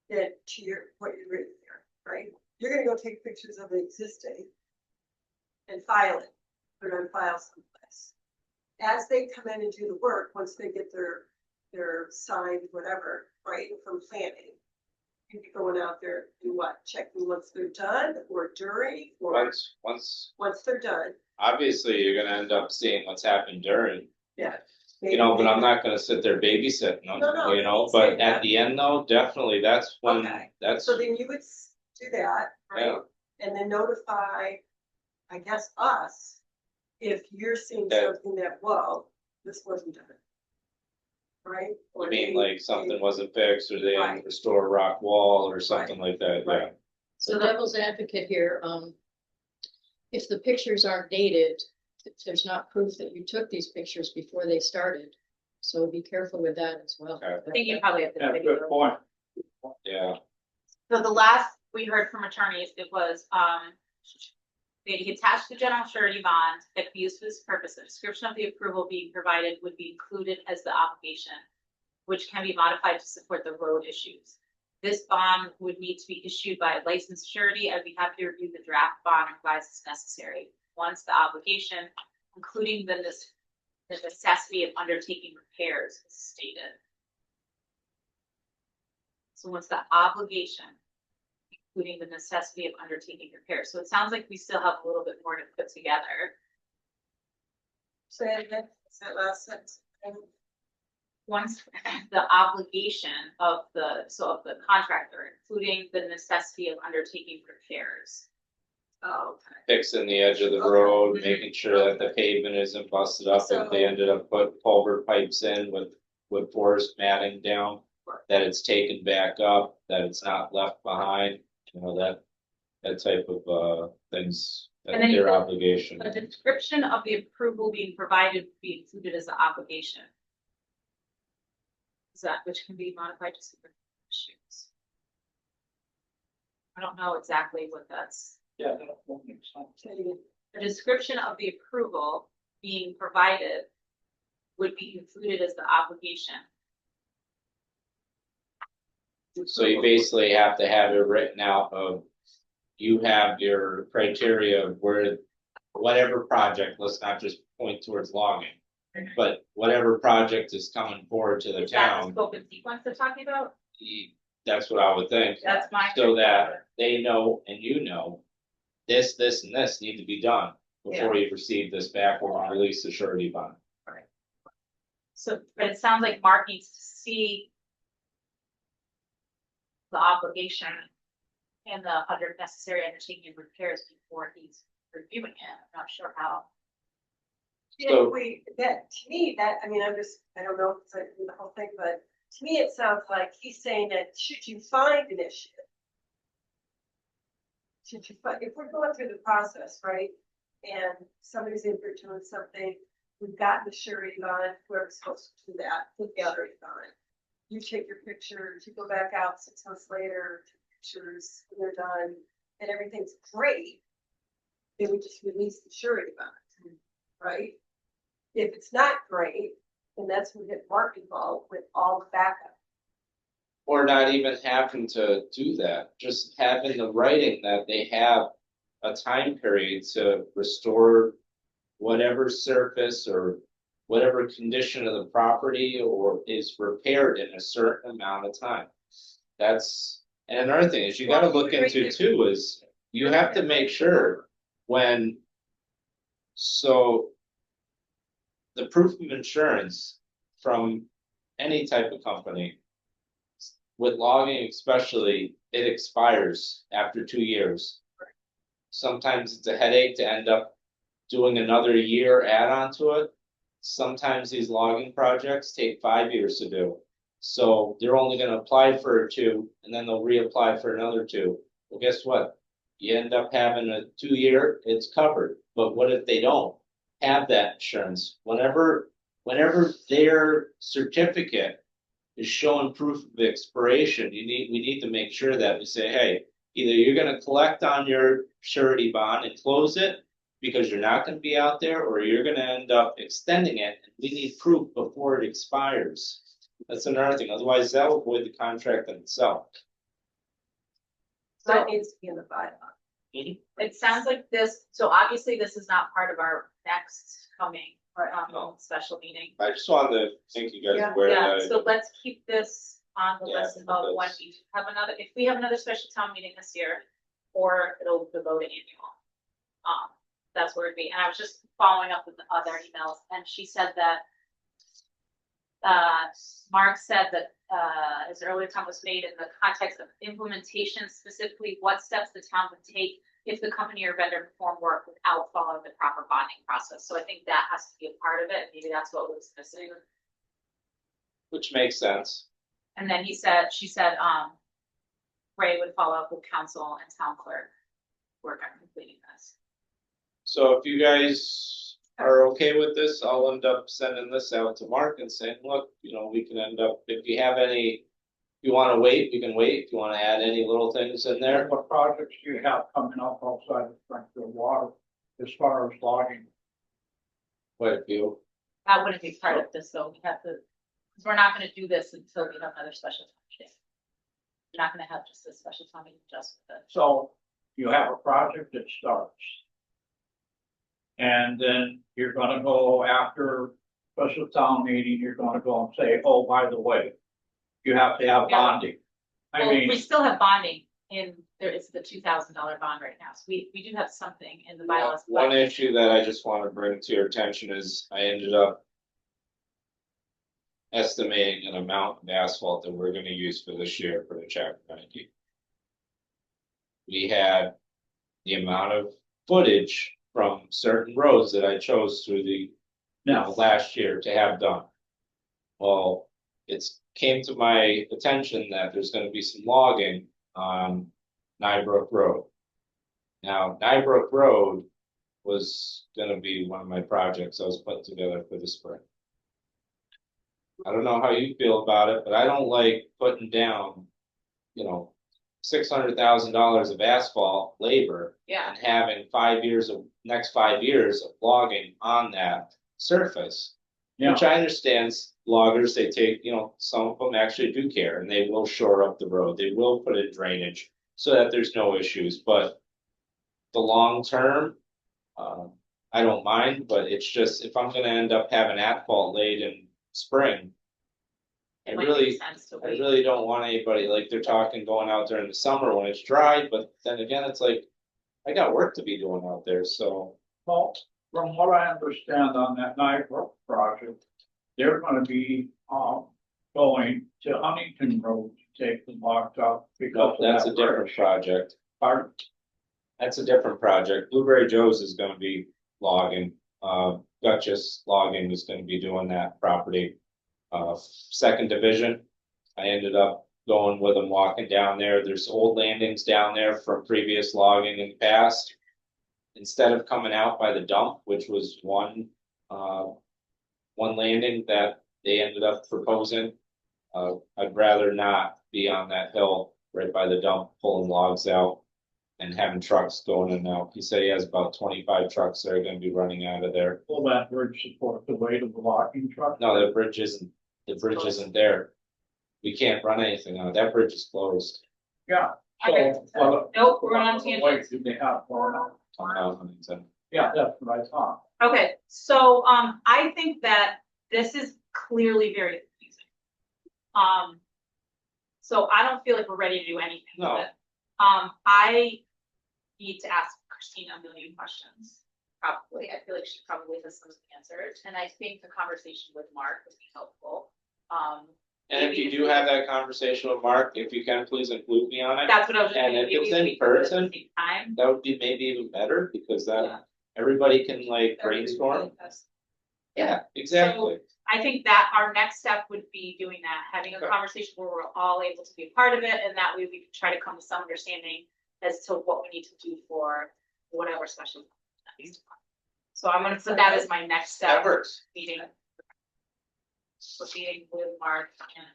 That to your, what you're reading here, right? You're gonna go take pictures of the existing and file it, put it on file someplace. As they come in and do the work, once they get their signed whatever, right, from planning, you'd be going out there and what, checking once they're done or during, or once they're done. obviously you're gonna end up seeing what's happened during. Yeah. But I'm not gonna sit there babysitting them, No, but say that. at the end though, definitely, that's when, Okay. that's, So then you would do that, right? Yeah. And then notify, I guess, us, if you're seeing Yeah. something that, whoa, this wasn't done. Right? I Or mean, they- like something wasn't fixed, or they didn't Right. restore a rock wall or something like that, yeah. Right. So devil's advocate here, if the pictures aren't dated, there's not proof that you took these pictures before they started. So be careful with that as well. Okay. I think you probably have to. Yeah, good point. Yeah, So the last we heard from attorneys, it was, they attached the general surety bond that could be used for this purpose. A description of the approval being provided would be included as the obligation, which can be modified to support the road issues. This bond would need to be issued by a licensed surety. I'd be happy to review the draft bond and advise as necessary. Once the obligation, including the necessity of undertaking repairs is stated. So what's the obligation, including the necessity of undertaking repairs? So it sounds like we still have a little bit more to put together. Say that last sentence. Once the obligation of the contractor, including the necessity of undertaking repairs. Oh, okay. fixing the edge of the Okay. road, Mhm. making sure that the pavement isn't busted up, if they So- ended up putting culvert pipes in with forest matting down. That it's taken back up, that it's not left behind, that type of things, And that's then you their said- obligation. A description of the approval being provided would be included as the obligation. Is that, which can be modified to super issues. I don't know exactly what that's. Yeah, that won't make sense. The description of the approval being provided would be included as the obligation. So you basically have to have it written out of, you have your criteria of where, whatever project, let's not just point towards logging. But whatever project is coming forward to the Is that the town, scope and sequence they're talking about? that's what I would think. That's my. So that they know and you know, this, and this need to be done before you receive this back or release the surety bond. So, but it sounds like Mark needs to see the obligation and the necessary undertaking of repairs before he's reviewing it. I'm not sure how. Yeah, So- that, to me, I mean, I don't know if it's like the whole thing, but to me, it sounds like he's saying that should you find an issue? If we're going through the process, right, and somebody's in here doing something, we've got the surety bond, whoever's supposed to do that, with the surety bond. You take your pictures, you go back out 6 months later, take pictures, when they're done, and everything's great. Then we just release the surety bond, right? If it's not great, then that's when we get Mark involved with all the backup. Or not even having to do that, just having the writing that they have a time period to restore whatever surface or whatever condition of the property or is repaired in a certain amount of time. That's, and another thing is you gotta look into too is you have to make sure when. So. The proof of insurance from any type of company. With logging especially, it expires after 2 years. Sometimes it's a headache to end up doing another year add-on to it. Sometimes these logging projects take 5 years to do. So they're only gonna apply for 2, and then they'll reapply for another 2. Well, guess what? You end up having a 2-year, it's covered, but what if they don't have that insurance? Whenever their certificate is showing proof of expiration, we need to make sure that we say, hey, either you're gonna collect on your surety bond and close it because you're not gonna be out there, or you're gonna end up extending it, and we need proof before it expires. That's another thing, otherwise that will void the contract in itself. That needs to be in the bylaw. It sounds like this, so obviously this is not part of our next coming, No. special meeting. I just wanted to make you guys aware Yeah, that. so let's keep this on the Yeah, list of when we have another, if we have another special town meeting this year, or it'll be voted annual. That's where it'd be, and I was just following up with the other emails, and she said that. Mark said that, his earlier comment was made in the context of implementation, specifically what steps the town would take if the company or vendor perform work without following the proper bonding process. So I think that has to be a part of it. Maybe that's what was missing. Which makes sense. And then she said, Ray would follow up with council and town clerk work on completing this. So if you guys are okay with this, I'll end up sending this out to Mark and saying, look, we can end up, if you have any. If you wanna wait, you can wait. If you wanna add any little things in there. What projects do you have coming up outside of Springfield Water as far as logging? Quite a few. That wouldn't be part of this, though. We have to, because we're not gonna do this until we have another special town meeting. We're not gonna have just a special town meeting just with it. So you have a project that starts. And then you're gonna go after special town meeting, you're gonna go and say, oh, by the way, you have to have Yeah. bonding. I Well, we mean, still have bonding there is the $2,000 bond right now, so we do have something in the bylaws. One issue that I just wanna bring to your attention is I ended up. Estimating an amount of asphalt that we're gonna use for this year for the chapter 90. We had the amount of footage from certain roads that I chose through the, last year to have done. Well, it's came to my attention that there's gonna be some logging on Nybrook Road. Now, Nybrook Road was gonna be one of my projects I was putting together for the spring. I don't know how you feel about it, but I don't like putting down, $600,000 of asphalt labor Yeah, and having next 5 years of logging on that surface. yeah, Which I understand loggers, they take, some of them actually do care and they will shore up the road. They will put in drainage so that there's no issues, but the long term, I don't mind, but it's just, if I'm gonna end up having asphalt laid in spring, it I might really, make sense to I wait. really don't want anybody, like they're talking going out there in the summer when it's dry, but then again, it's like, I got work to be doing out there, so. well, from what I understand on that Nybrook project, they're gonna be, going to Huntington Road to take the logs out because of That's a that different bridge. project. Pardon? That's a different project. Blueberry Joe's is gonna be logging. Duchess Logging is gonna be doing that property. Second division. I ended up going with them, walking down there. There's old landings down there from previous logging in the past. Instead of coming out by the dump, which was one landing that they ended up proposing. I'd rather not be on that hill right by the dump pulling logs out. And having trucks going in and out. He said he has about 25 trucks that are gonna be running out of there. Will that bridge support the weight of the logging truck? No, the bridge isn't there. We can't run anything on it. That bridge is closed. Yeah. Okay. So, Nope, we're on what tangent. weight do they have for it? Huntington. Yeah, that's what I thought. Okay, so, I think that this is clearly very confusing. So I don't feel like we're ready to do anything No. with it. I need to ask Christina a million questions, probably. I feel like she probably has some of the answers, and I think the conversation with Mark would be helpful. And if you do have that conversation with Mark, if you can, please include me on it. That's what I was just And thinking, if it's maybe in we could do it at the person, same time. That would be maybe even better, because Yeah. then everybody can like brainstorm. Yeah, exactly. I think that our next step would be doing that, having a Okay. conversation where we're all able to be a part of it, and that way we can try to come to some understanding as to what we need to do for whatever special. that needs to come. So I'm gonna put that as my next That step, works. meeting. Proceeding with Mark and.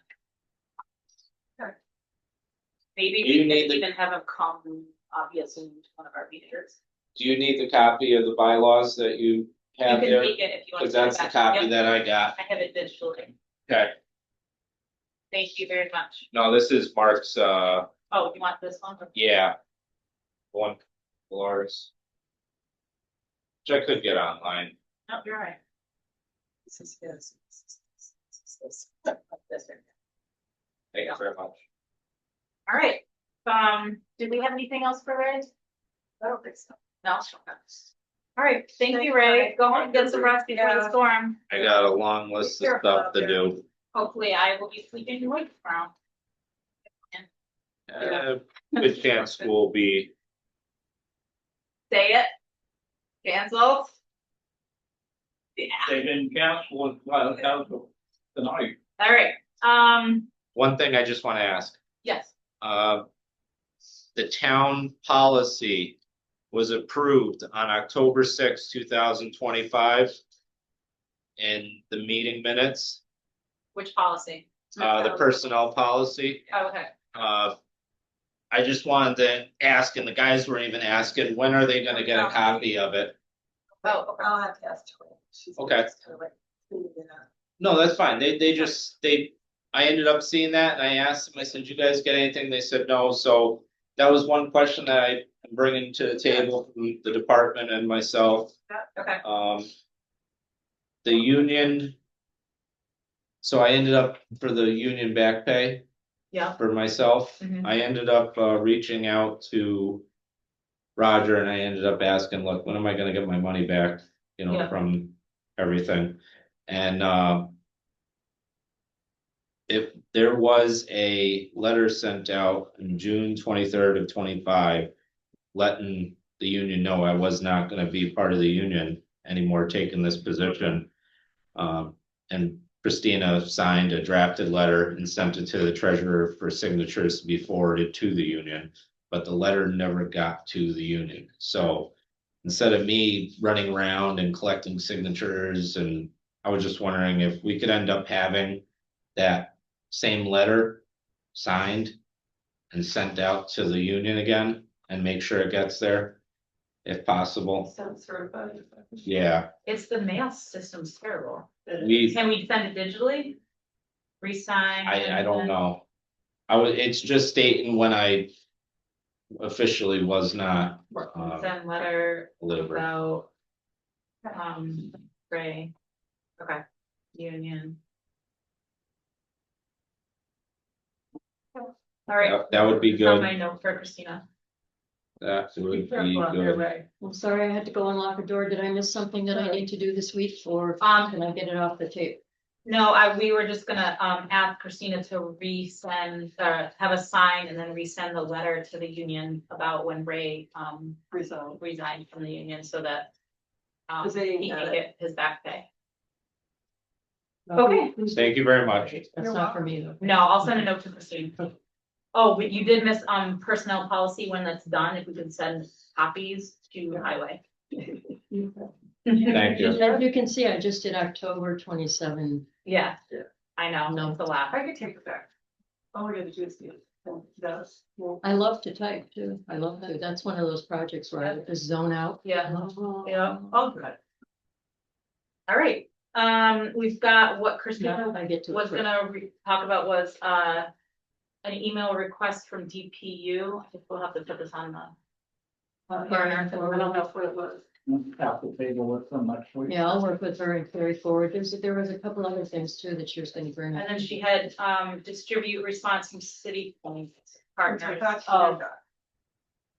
Maybe You we need can the- even have him come, via Zoom to one of our meetings. Do you need the copy of the bylaws that you You have can there? take it if you want. Cause to send that's the it back. copy Yep, that I got. I have it digitally. Okay. Thank you very much. No, this is Mark's, Oh, you want this one? yeah. One, Lars. Which I could get online. No, you're right. This is his. This one. Thank you very much. All right, did we have anything else for Ray? I don't think so. No. All right, thank you, Ray. Go home and get some rest before the Yeah. storm. I got a long list of Careful stuff out to there. do. Hopefully I will be sleeping late tomorrow. Good chance school will be, Say it. Cancelled. Yeah, They didn't cancel it, tonight. all right, one thing I just wanna ask. yes, The town policy was approved on October 6, 2025. In the meeting minutes, which policy? the personnel policy, Oh, okay, I just wanted to ask, and the guys weren't even asking, when are they gonna get a copy of it? oh, okay. I'll have to ask Joanne. She's Okay. just kind of like cleaning it up. No, that's fine, I ended up seeing that, and I asked them, I said, you guys get anything? They said no, so that was one question that I am bringing to the table from the department and myself. Okay, The union. So I ended up for the union back pay yeah, for myself, Mhm. I ended up reaching out to Roger, and I ended up asking, look, when am I gonna get my money back, you know, Yeah. from everything? And if there was a letter sent out on June 23rd of 25, letting the union know I was not gonna be part of the union anymore, taking this position. And Christina signed a drafted letter and sent it to the treasurer for signatures to be forwarded to the union. But the letter never got to the union, so instead of me running around and collecting signatures, and I was just wondering if we could end up having that same letter signed and sent out to the union again and make sure it gets there, if possible. Sounds certified. Yeah, it's the mail system's terrible. we, Can we send it digitally? Resign? I don't know. It's just stating when I officially was not, Send letter Liber. about, Ray, okay, union. All right. that would be It's on good, my note for Christina. that would be Well, your good. way. I'm sorry, I had to go unlock a door. Did I miss something that I need to do this week, or Um, can I get it off the tape? No, we were just gonna, ask Christina to resend, have a sign and then resend the letter to the union about when Ray, Resolved. resigned from the union so that. Is they, He can uh, get his back pay. Okay. Thank you very much. That's not for me, though. No, I'll send a note to Christine. Oh, but you did miss, personnel policy when that's done, if we could send copies to highway. Thank you. As you can see, I just did October 27. Yeah, Yeah. I know, No. it's a lot. I could take it back. All we gotta do is do it. Well, I love to type too. I love to. That's one of those projects where I just zone out. Yeah, yeah, oh, good. All right, we've got what Christina Now I get to. was gonna talk about was, an email request from DPU. I think we'll have to put this on the I don't know what it was. Have to table with them next week. Yeah, I'll work with her and carry forward. There was a couple other things too that she was gonna bring up. And then she had, distribute response from city partners. I thought she Oh, did that.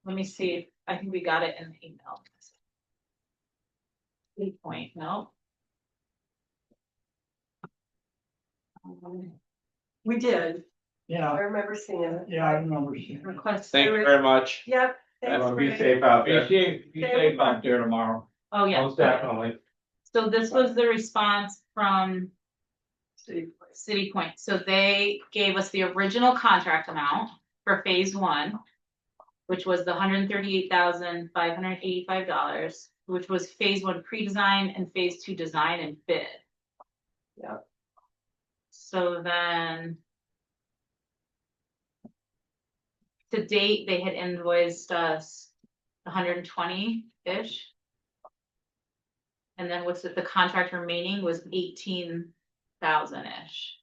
let me see, I think we got it in the email. City Point, no. We did, I Yeah, remember seeing it. yeah, I remember seeing it. Request. Thank you very much. Yep. thanks, Everyone be Ray. safe out Be there. safe, be safe out there tomorrow. Oh, yeah. Most definitely. So this was the response from See, City Point. So they gave us the original contract amount for phase one, which was the $138,585, which was phase one pre-design and phase two design and bid. Yep. So then to date, they had invoiced us 120-ish. And then what's it, the contract remaining was 18,000-ish.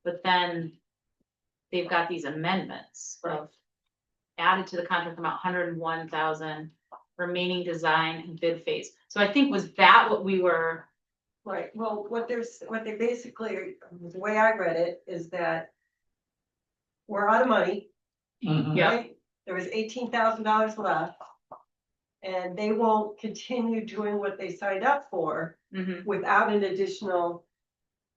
But then they've got these amendments of added to the contract amount 101,000 remaining design and bid phase. So I think, was that what we were? Right, well, what they basically, the way I read it is that we're out of money, Mhm. Yeah. right? There was $18,000 left. And they won't continue doing what they signed up for without an additional.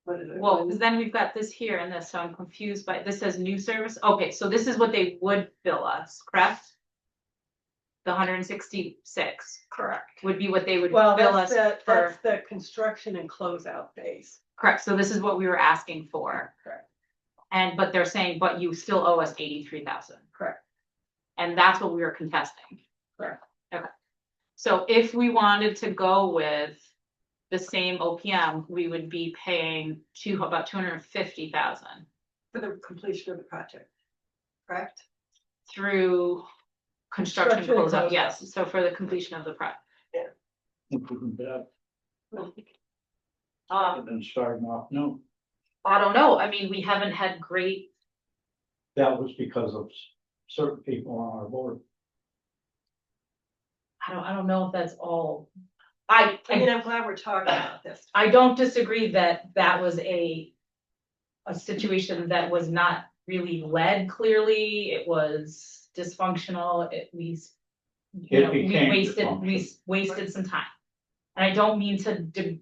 What is it? Well, because then we've got this here and this, so I'm confused by, this says new service. Okay, so this is what they would bill us, correct? The 166 Correct. would be what they would Well, bill us that's for, the construction and closeout phase. correct, so this is what we were asking for. Correct. But they're saying, but you still owe us 83,000. Correct. And that's what we were contesting. Correct. Okay. So if we wanted to go with the same OPM, we would be paying about 250,000 For the completion of the project. Correct? through construction Construction and closeout, closeout. yes, so for the completion of the project. Been starting off new. I don't know, I mean, we haven't had great, That was because of certain people on our board. I don't know if that's all. I mean, I'm glad we're talking about this. I don't disagree that that was a situation that was not really led clearly, it was dysfunctional, we It became we wasted some time. And I don't mean to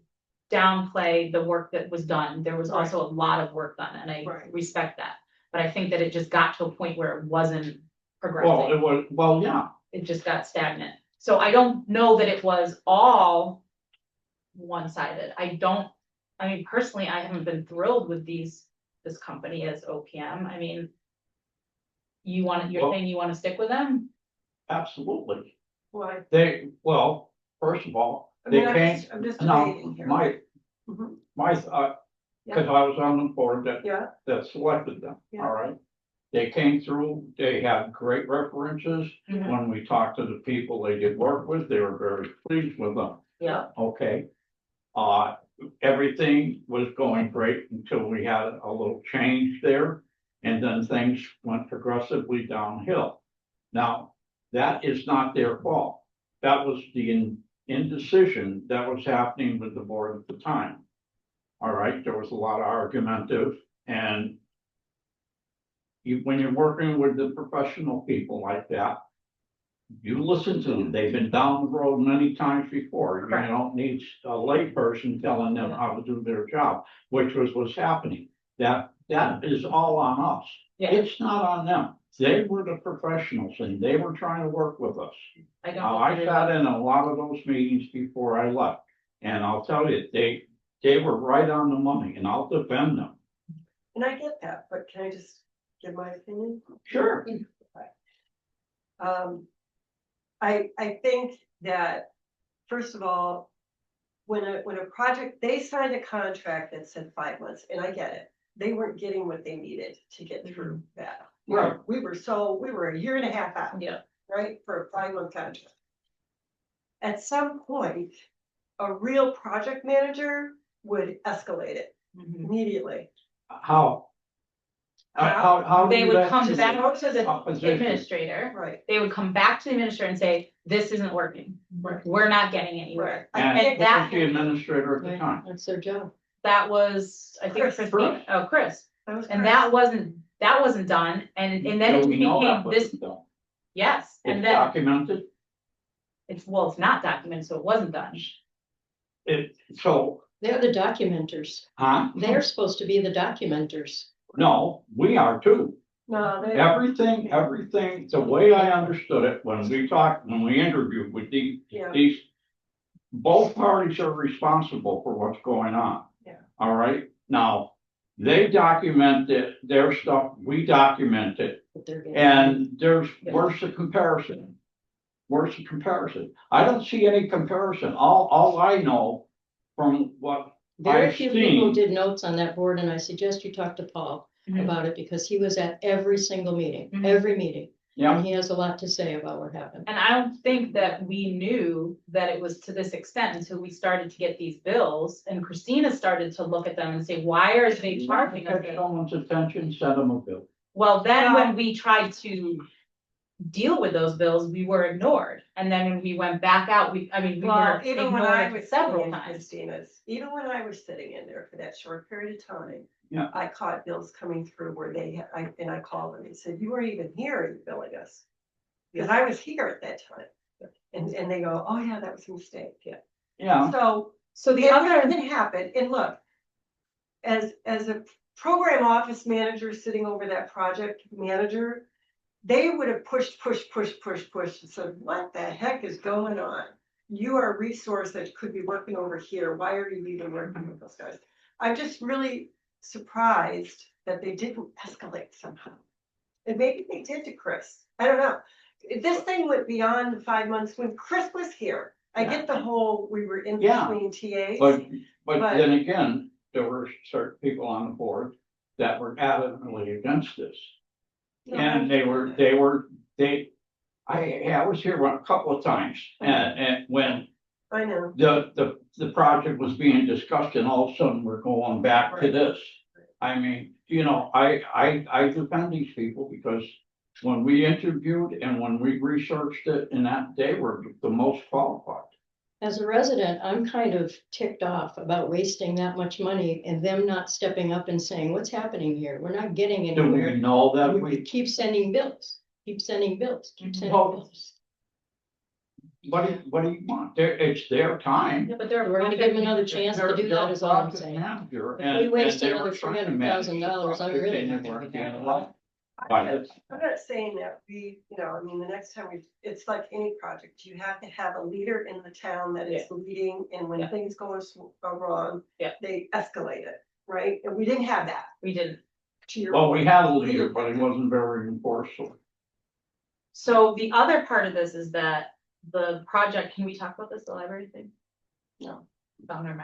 downplay the work that was done, there was also a lot of work done, and I Right. respect that. But I think that it just got to a point where it wasn't Well, progressing, it was, well, yeah, it just got stagnant. So I don't know that it was all one-sided, I mean, personally, I haven't been thrilled with this company as OPM, I mean. You're Well- saying you wanna stick with them? absolutely. Why? Well, first of all, I they mean, came, I'm just no, debating here. Mhm. my thought, cause I was on the board Yeah, that selected them, Yeah. all right? They came through, they had great references, Mhm. when we talked to the people they did work with, they were very pleased with them, Yeah. okay? Everything was going great until we had a little change there, and then things went progressively downhill. Now, that is not their fault, that was the indecision that was happening with the board at the time. All right, there was a lot of argumentative, and when you're working with the professional people like that, you listen to them, they've been down the road many times before, you Correct. don't need a layperson telling them how to do their job, which was what's happening. That is all on us, Yeah, it's not on them, they were the professionals and they were trying to work with us. I don't. I agree. sat in a lot of those meetings before I left, and I'll tell you, they were right on the money, and I'll defend them. and I get that, but can I just give my opinion? Sure. I think that, first of all, when a project, they signed a contract that said 5 months, and I get it. They weren't getting what they needed to get through that. Right. We were a year and a half out. Yeah. Right, for a 5-month contract. At some point, a real project manager would escalate it Mhm. immediately. How? How They do would that come to back to the opposition? administrator, Right. they would come back to the administrator and say, this isn't working. Right. We're not getting anywhere. And And that- who was the administrator at the Right, time? that's their job. That was, I think, Chris. Christina, oh, Chris, That was and Chris. that wasn't done, and then it So we know that became this, wasn't done. yes, It's and then documented, it's, well, it's not documented, so it wasn't done. so, They're the documenters. huh? They're supposed to be the documenters. No, we are too. No, they. Everything, the way I understood it, when we interviewed with Yeah. these, both parties are responsible for what's going on. Yeah. All right, now, they documented their stuff, we document it, But they're getting. and where's the comparison? Where's the comparison? I don't see any comparison, all I know from what Very I've few people seen- did notes on that board, and I suggest you talk to Paul Mhm. about it, because he was at every single meeting, Mhm. every meeting. Yeah. And he has a lot to say about what happened. And I don't think that we knew that it was to this extent until we started to get these bills, and Christina started to look at them and say, why are they charging us Catch this? someone's attention, send them a bill. Well, then Well- when we tried to deal with those bills, we were ignored, and then when we went back out, we Well, were even when I ignored was several sitting in times. Christina's, even when I was sitting in there for that short period of time. Yeah. I caught bills coming through where I called them and said, you weren't even here, are you billing us? Because I was here at that time. And they go, oh yeah, that was a mistake, yeah. Yeah, So So the other, everything happened, and look. As a program office manager sitting over that project manager. They would have pushed, and said, what the heck is going on? You are a resource that could be working over here, why are you even working with those guys? I'm just really surprised that they didn't escalate somehow. And maybe they did to Chris, I don't know. This thing went beyond the 5 months when Chris was here. I get the whole, we were in Yeah. between TAs. but But- then again, there were certain people on the board that were adamantly against this. No, And I was here a couple of times, and when I know, the project was being discussed, and all of a sudden we're going back to Right. this. I mean, I defend these people because when we interviewed and when we researched it, and that they were the most qualified. As a resident, I'm kind of ticked off about wasting that much money and them not stepping up and saying, what's happening here? We're not getting Do we anywhere. know that We we, keep sending bills, keep sending bills, keep sending Well, bills. what do you want? It's their time. yeah, but they're. We're gonna give them another chance to do that, is all I'm saying. If If we waste another $300,000, I'm really not gonna be happy. But I'm not saying that I mean, the next time it's like any project, you have to have a leader in the town that is leading, and when Yeah. things go wrong. Yeah. They escalate it, right? And we didn't have that, We didn't. to your. well, we point. had a leader, but he wasn't very enforceable. So the other part of this is that the project, can we talk about this, the library thing? No. Oh, never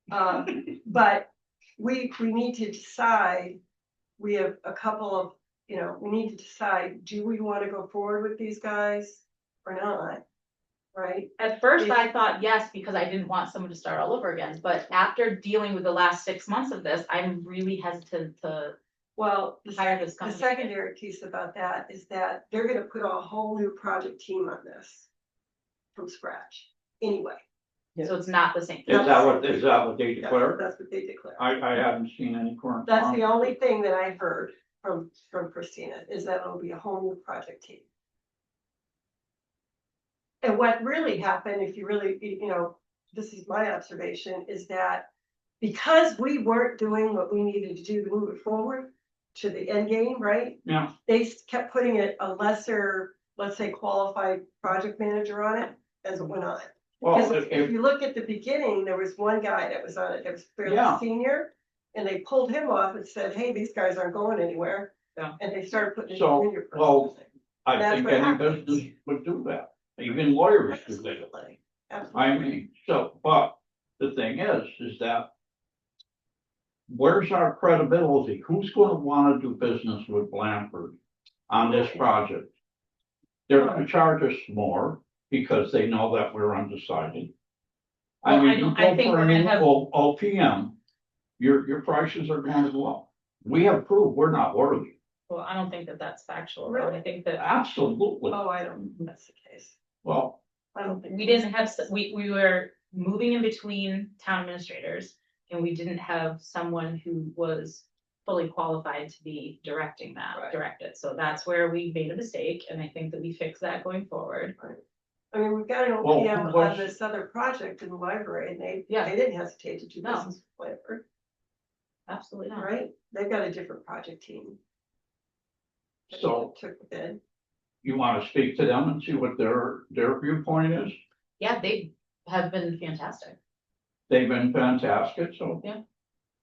mind. But we need to decide, we have a couple of, we need to decide, do we want to go forward with these guys or not? Right? At first, I thought yes, because I didn't want someone to start all over again, but after dealing with the last 6 months of this, I'm really hesitant to Well, hire this the company. secondary piece about that is that they're gonna put a whole new project team on this. From scratch, anyway. So it's not the same. Is that what they Yeah, declared? That's what they declared. I haven't seen any current. That's the only thing that I heard from Christina, is that it'll be a whole new project team. And what really happened, if you really, this is my observation, is that because we weren't doing what we needed to do to move it forward to the end game, right? Yeah. They kept putting a lesser, let's say, qualified project manager on it as it went on. Well, Because if you look at the beginning, there was one guy that was on it, that was fairly Yeah. senior. And they pulled him off and said, hey, these guys aren't going anywhere. Yeah. And they started putting. a So, junior person well, in. I That's think what any happens. business would do that, even lawyers do that. Absolutely. I Absolutely. mean, but the thing is that where's our credibility? Who's gonna wanna do business with Blanford on this project? They're gonna charge us more because they know that we're undecided. I Well, mean, I you don't- I go think for we're a gonna new have- OPM, your prices are going to go up. We have proved we're not worthy. Well, I don't think that that's factual, though. I think that Absolutely. Oh, I don't think that's the case. Well, I don't think. we didn't have, we were moving in between town administrators. And we didn't have someone who was fully qualified to be directing that, Right. direct it. So that's where we made a mistake, and I think that we fixed that going forward. I mean, we've got an Well, OPM on what's- this other project in the library and Yeah. they didn't hesitate to do No. business with Blanford, Absolutely not. right? They've got a different project team. that So- Took the bid. you wanna speak to them and see what their viewpoint is? Yeah, they have been fantastic. They've been fantastic, so. Yeah.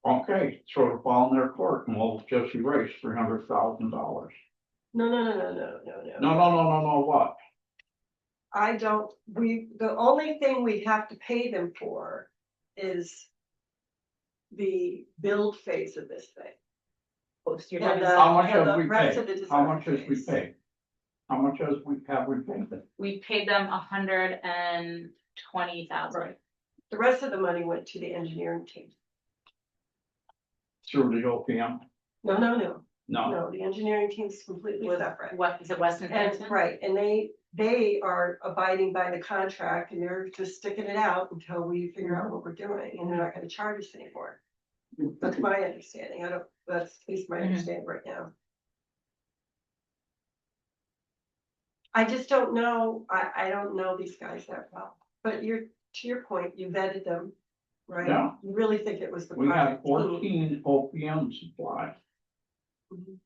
Okay, throw the ball in their court and we'll just erase $300,000. No, No, what? I don't, the only thing we have to pay them for is the build phase of this thing. Post your And, time. How much and have the we rest paid? of the How design much has we phase. paid? How much have we paid them? We paid them $120,000. Right. The rest of the money went to the engineering team. Through the OPM? No, No, no, the engineering team's completely Was, separate. what, is it Weston And, Sampson? right, and they are abiding by the contract and they're just sticking it out until we figure out what we're doing and they're not gonna charge us anymore. That's my understanding. That's at least my Mhm. understanding right now. I just don't know, I don't know these guys that well, but to your point, you vetted them, right? Yeah. You really think it was the we have project team. 14 OPM supplies. Mhm.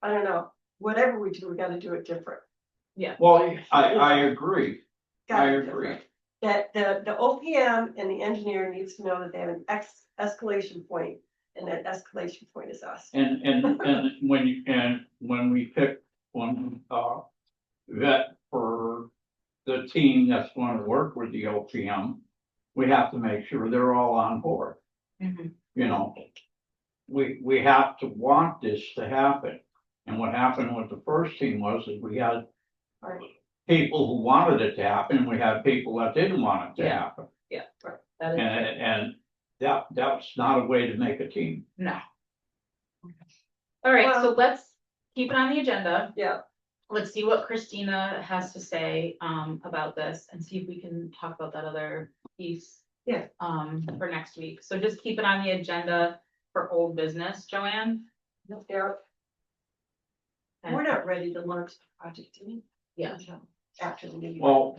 I don't know, whatever we do, we gotta do it different. Well, I agree. Gotta I be agree. different. That the OPM and the engineer needs to know that they have an escalation point, and that escalation point is us. And when we pick one, vet for the team that's going to work with the OPM, we have to make sure they're all on board, Mhm. you know? We have to want this to happen. And what happened with the first team was that we had Right. people who wanted it to happen, and we had people that didn't want it to Yeah. happen. Yeah, that is, And that's not a way to make a team. no. All right, so Well- let's keep it on the agenda. Yeah, Let's see what Christina has to say, about this and see if we can talk about that other piece. Yeah. For next week. So just keep it on the agenda for old business, Joanne. yeah, we're not ready to launch the project, do we? Yeah. Until after the meeting. Well,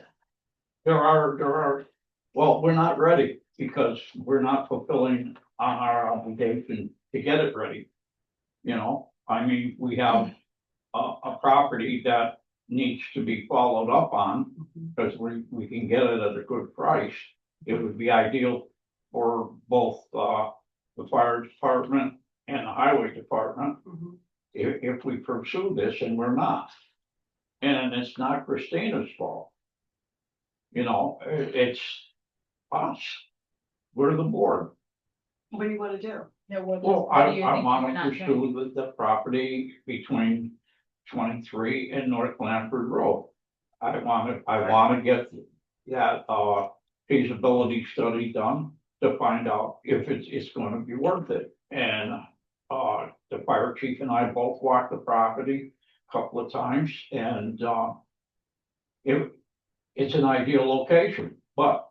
we're not ready because we're not fulfilling on our obligation to get it ready. You know, I mean, we have a property that needs to be followed up on because we can get it at a good price. It would be ideal for both, the fire department and the highway department Mhm. if we pursue this, and we're not. And it's not Christina's fault. You know, it's us. We're the board. What do you wanna do? Well, I want to pursue the property between 23 and North Blanford Road. I want to get that, feasibility study done to find out if it's going to be worth it. And, the fire chief and I both walked the property a couple of times and, it's an ideal location, but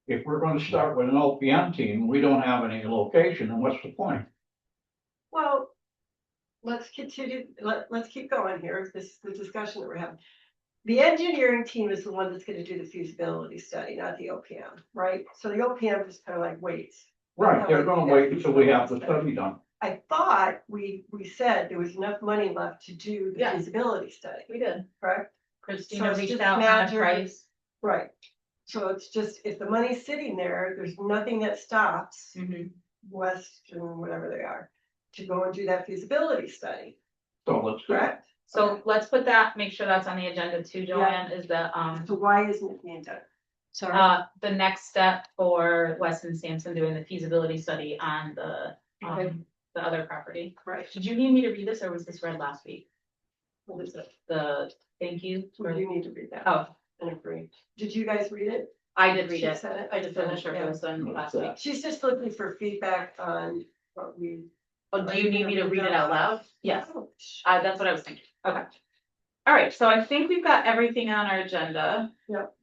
if we're gonna start with an OPM team, we don't have any location, and what's the point? Well, let's continue, let's keep going here, this is the discussion that we're having. The engineering team is the one that's gonna do the feasibility study, not the OPM, right? So the OPM just kind of like waits. Right, they're gonna wait until we have the study done. I thought we said there was enough money left to do the Yeah. feasibility study, We did. correct? Christina it's reached just out on a matter- price. Right. So it's just, if the money's sitting there's nothing that stops Mhm. Western, whatever they are, to go and do that feasibility study, So let's do it. correct? So let's put that, make sure that's on the agenda too, Joanne, is the, So why isn't it being done? Sorry. the next step for Weston Sampson doing the feasibility study on the other property. Right. Did you need me to read this, or was this read last week? What is it? The, thank you. Well, you need to read that Oh, and agree. Did you guys read it? I did read She it. said it. I did finish it, Yeah. it was done last week. She's just looking for feedback on what we. Oh, do you need me to read it out loud? Yes, Oh, that's what I was thinking. Okay. All right, so I think we've got everything on our agenda. Yep.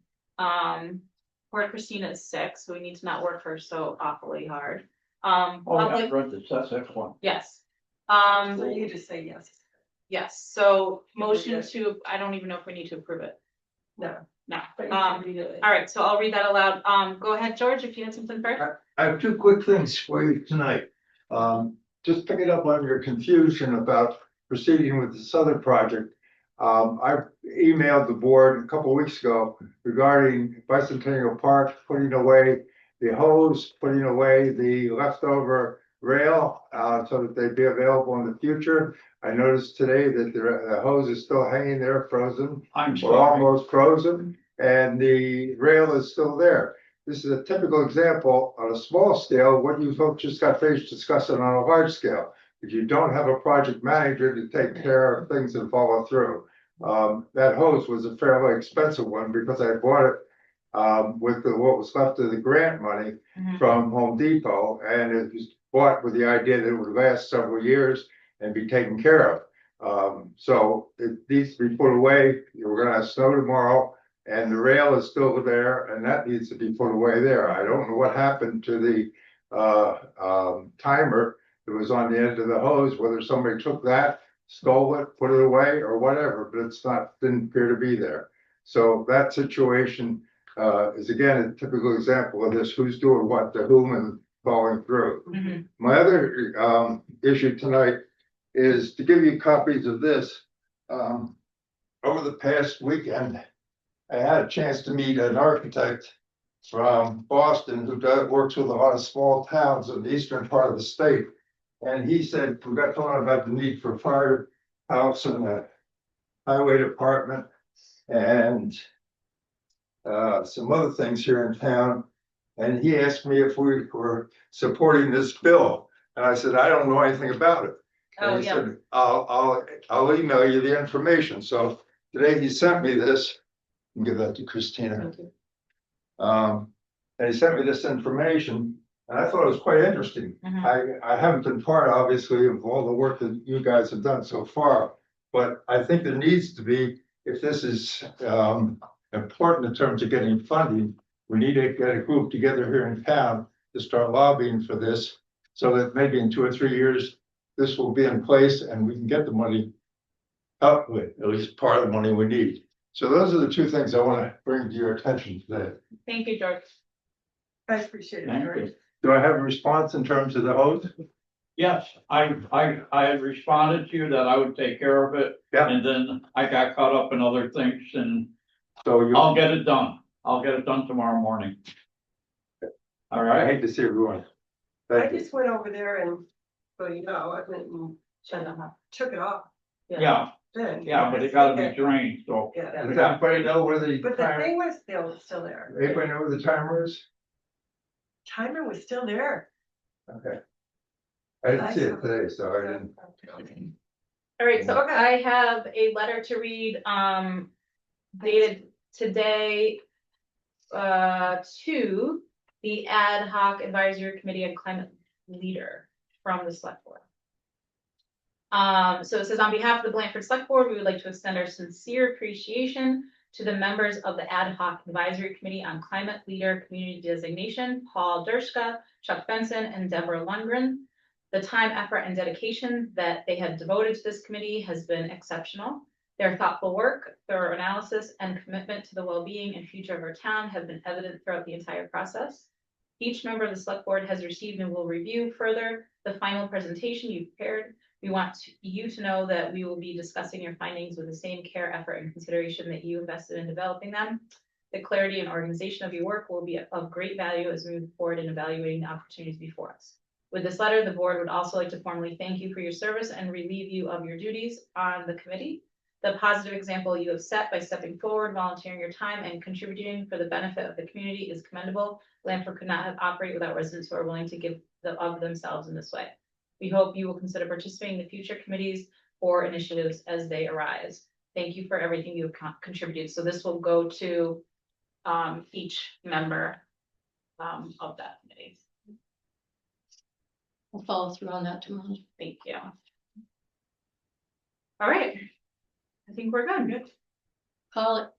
Poor Christina is sick, so we need to not work her so awfully hard. Oh, public- yeah, read this, that's excellent. yes. So you just say yes. Yes, so motion to, I don't even know if we need to approve it. No. No. But you can read it. All right, so I'll read that aloud. Go ahead, George, if you had something first. I have two quick things for you tonight. Just picking up on your confusion about proceeding with this other project. I emailed the board a couple weeks ago regarding Bicentennial Park, putting away the hose, putting away the leftover rail, so that they'd be available in the future. I noticed today that the hose is still hanging there frozen, I'm or sorry. almost frozen, and the rail is still there. This is a typical example on a small scale, what you folks just got finished discussing on a large scale. If you don't have a project manager to take care of things and follow through. That hose was a fairly expensive one because I bought it with what was left of the grant money Mhm. from Home Depot, and it was bought with the idea that it would last several years and be taken care of. So it needs to be put away. We're gonna have snow tomorrow. And the rail is still there, and that needs to be put away there. I don't know what happened to the timer that was on the end of the hose, whether somebody took that, stole it, put it away, or whatever, but it's not, didn't appear to be there. So that situation is again a typical example of this, who's doing what to whom and following through. Mhm. My other issue tonight is to give you copies of this. Over the past weekend, I had a chance to meet an architect from Boston who works with a lot of small towns in the eastern part of the state. And he said, we got talking about the need for firehouse and a highway department and some other things here in town. And he asked me if we were supporting this bill. And I said, I don't know anything about it. And Oh, he yeah. said, I'll email you the information. So today he sent me this. I'll give that to Christina. Thank you. And he sent me this information, and I thought it was quite interesting. Mhm. I haven't been part, obviously, of all the work that you guys have done so far. But I think there needs to be, if this is important in terms of getting funding, we need to get a group together here in town to start lobbying for this. So that maybe in 2 or 3 years, this will be in place and we can get the money up with, at least part of the money we need. So those are the two things I want to bring to your attention today. Thank you, George. I appreciate it, Thank George. you. Do I have a response in terms of the hose? Yes, I had responded to you that I would take care of it. Yeah. And then I got caught up in other things and So you, I'll get it done. I'll get it done tomorrow morning. All I right, hate to see everyone. I Thank you. just went over there and, well, I went and Shut up. took it off. yeah, Then. but it gotta be drained, so. Yeah. Does anybody know where the But the timer, thing was still there. anybody know where the timer is? Timer was still there. Okay. I didn't see it today, so I didn't. All right, so I have a letter to read, dated today, to the Ad Hoc Advisory Committee on Climate Leader from the Select Board. So it says, on behalf of the Blanford Select Board, we would like to extend our sincere appreciation to the members of the Ad Hoc Advisory Committee on Climate Leader Community Designation, Paul Dershka, Chuck Benson, and Deborah Lundgren. The time, effort, and dedication that they have devoted to this committee has been exceptional. Their thoughtful work, thorough analysis, and commitment to the well-being and future of our town have been evident throughout the entire process. Each member of the Select Board has received and will review further the final presentation you prepared. We want you to know that we will be discussing your findings with the same care, effort, and consideration that you invested in developing them. The clarity and organization of your work will be of great value as we move forward in evaluating the opportunities before us. With this letter, the board would also like to formally thank you for your service and relieve you of your duties on the committee. The positive example you have set by stepping forward, volunteering your time, and contributing for the benefit of the community is commendable. Blanford could not have operated without residents who are willing to give of themselves in this way. We hope you will consider participating in the future committees or initiatives as they arise. Thank you for everything you have contributed. So this will go to each member of that committee. I'll follow through on that tomorrow. Thank you. All right. I think we're good. Call it.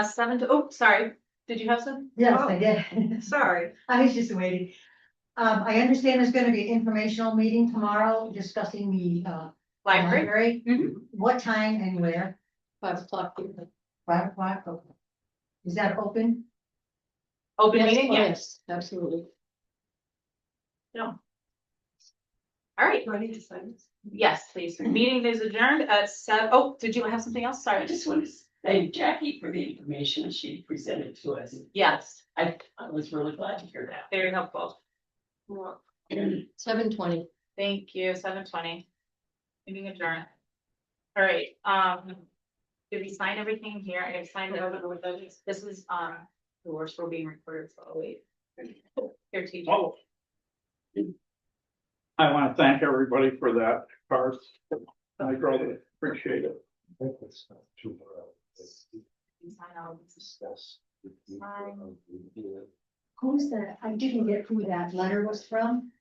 7 to, oh, sorry. Did you have some? Yes, Oh. I did. Sorry. I was just waiting. I understand there's gonna be an informational meeting tomorrow discussing the Library? library. Mhm. What time and where? 5 o'clock. here. 5 o'clock? Okay. Is that open? Open Yes, meeting? oh, Yeah. yes, absolutely. All right. Do I need to sign this? Yes, please. Meeting is adjourned at 7. Oh, did you have something else? I Sorry. just want to thank Jackie for the information she presented to us. Yes, I was really glad to hear that. very helpful. 7:20. Thank you. 7:20. Meeting adjourned. All right, did we sign everything here? I signed it. This is, the worst we're being recorded, so I'll wait. Here, teacher. Oh. I want to thank everybody for that, Garth. I really appreciate it. Sign all these. Who's that? I didn't get who that letter was from.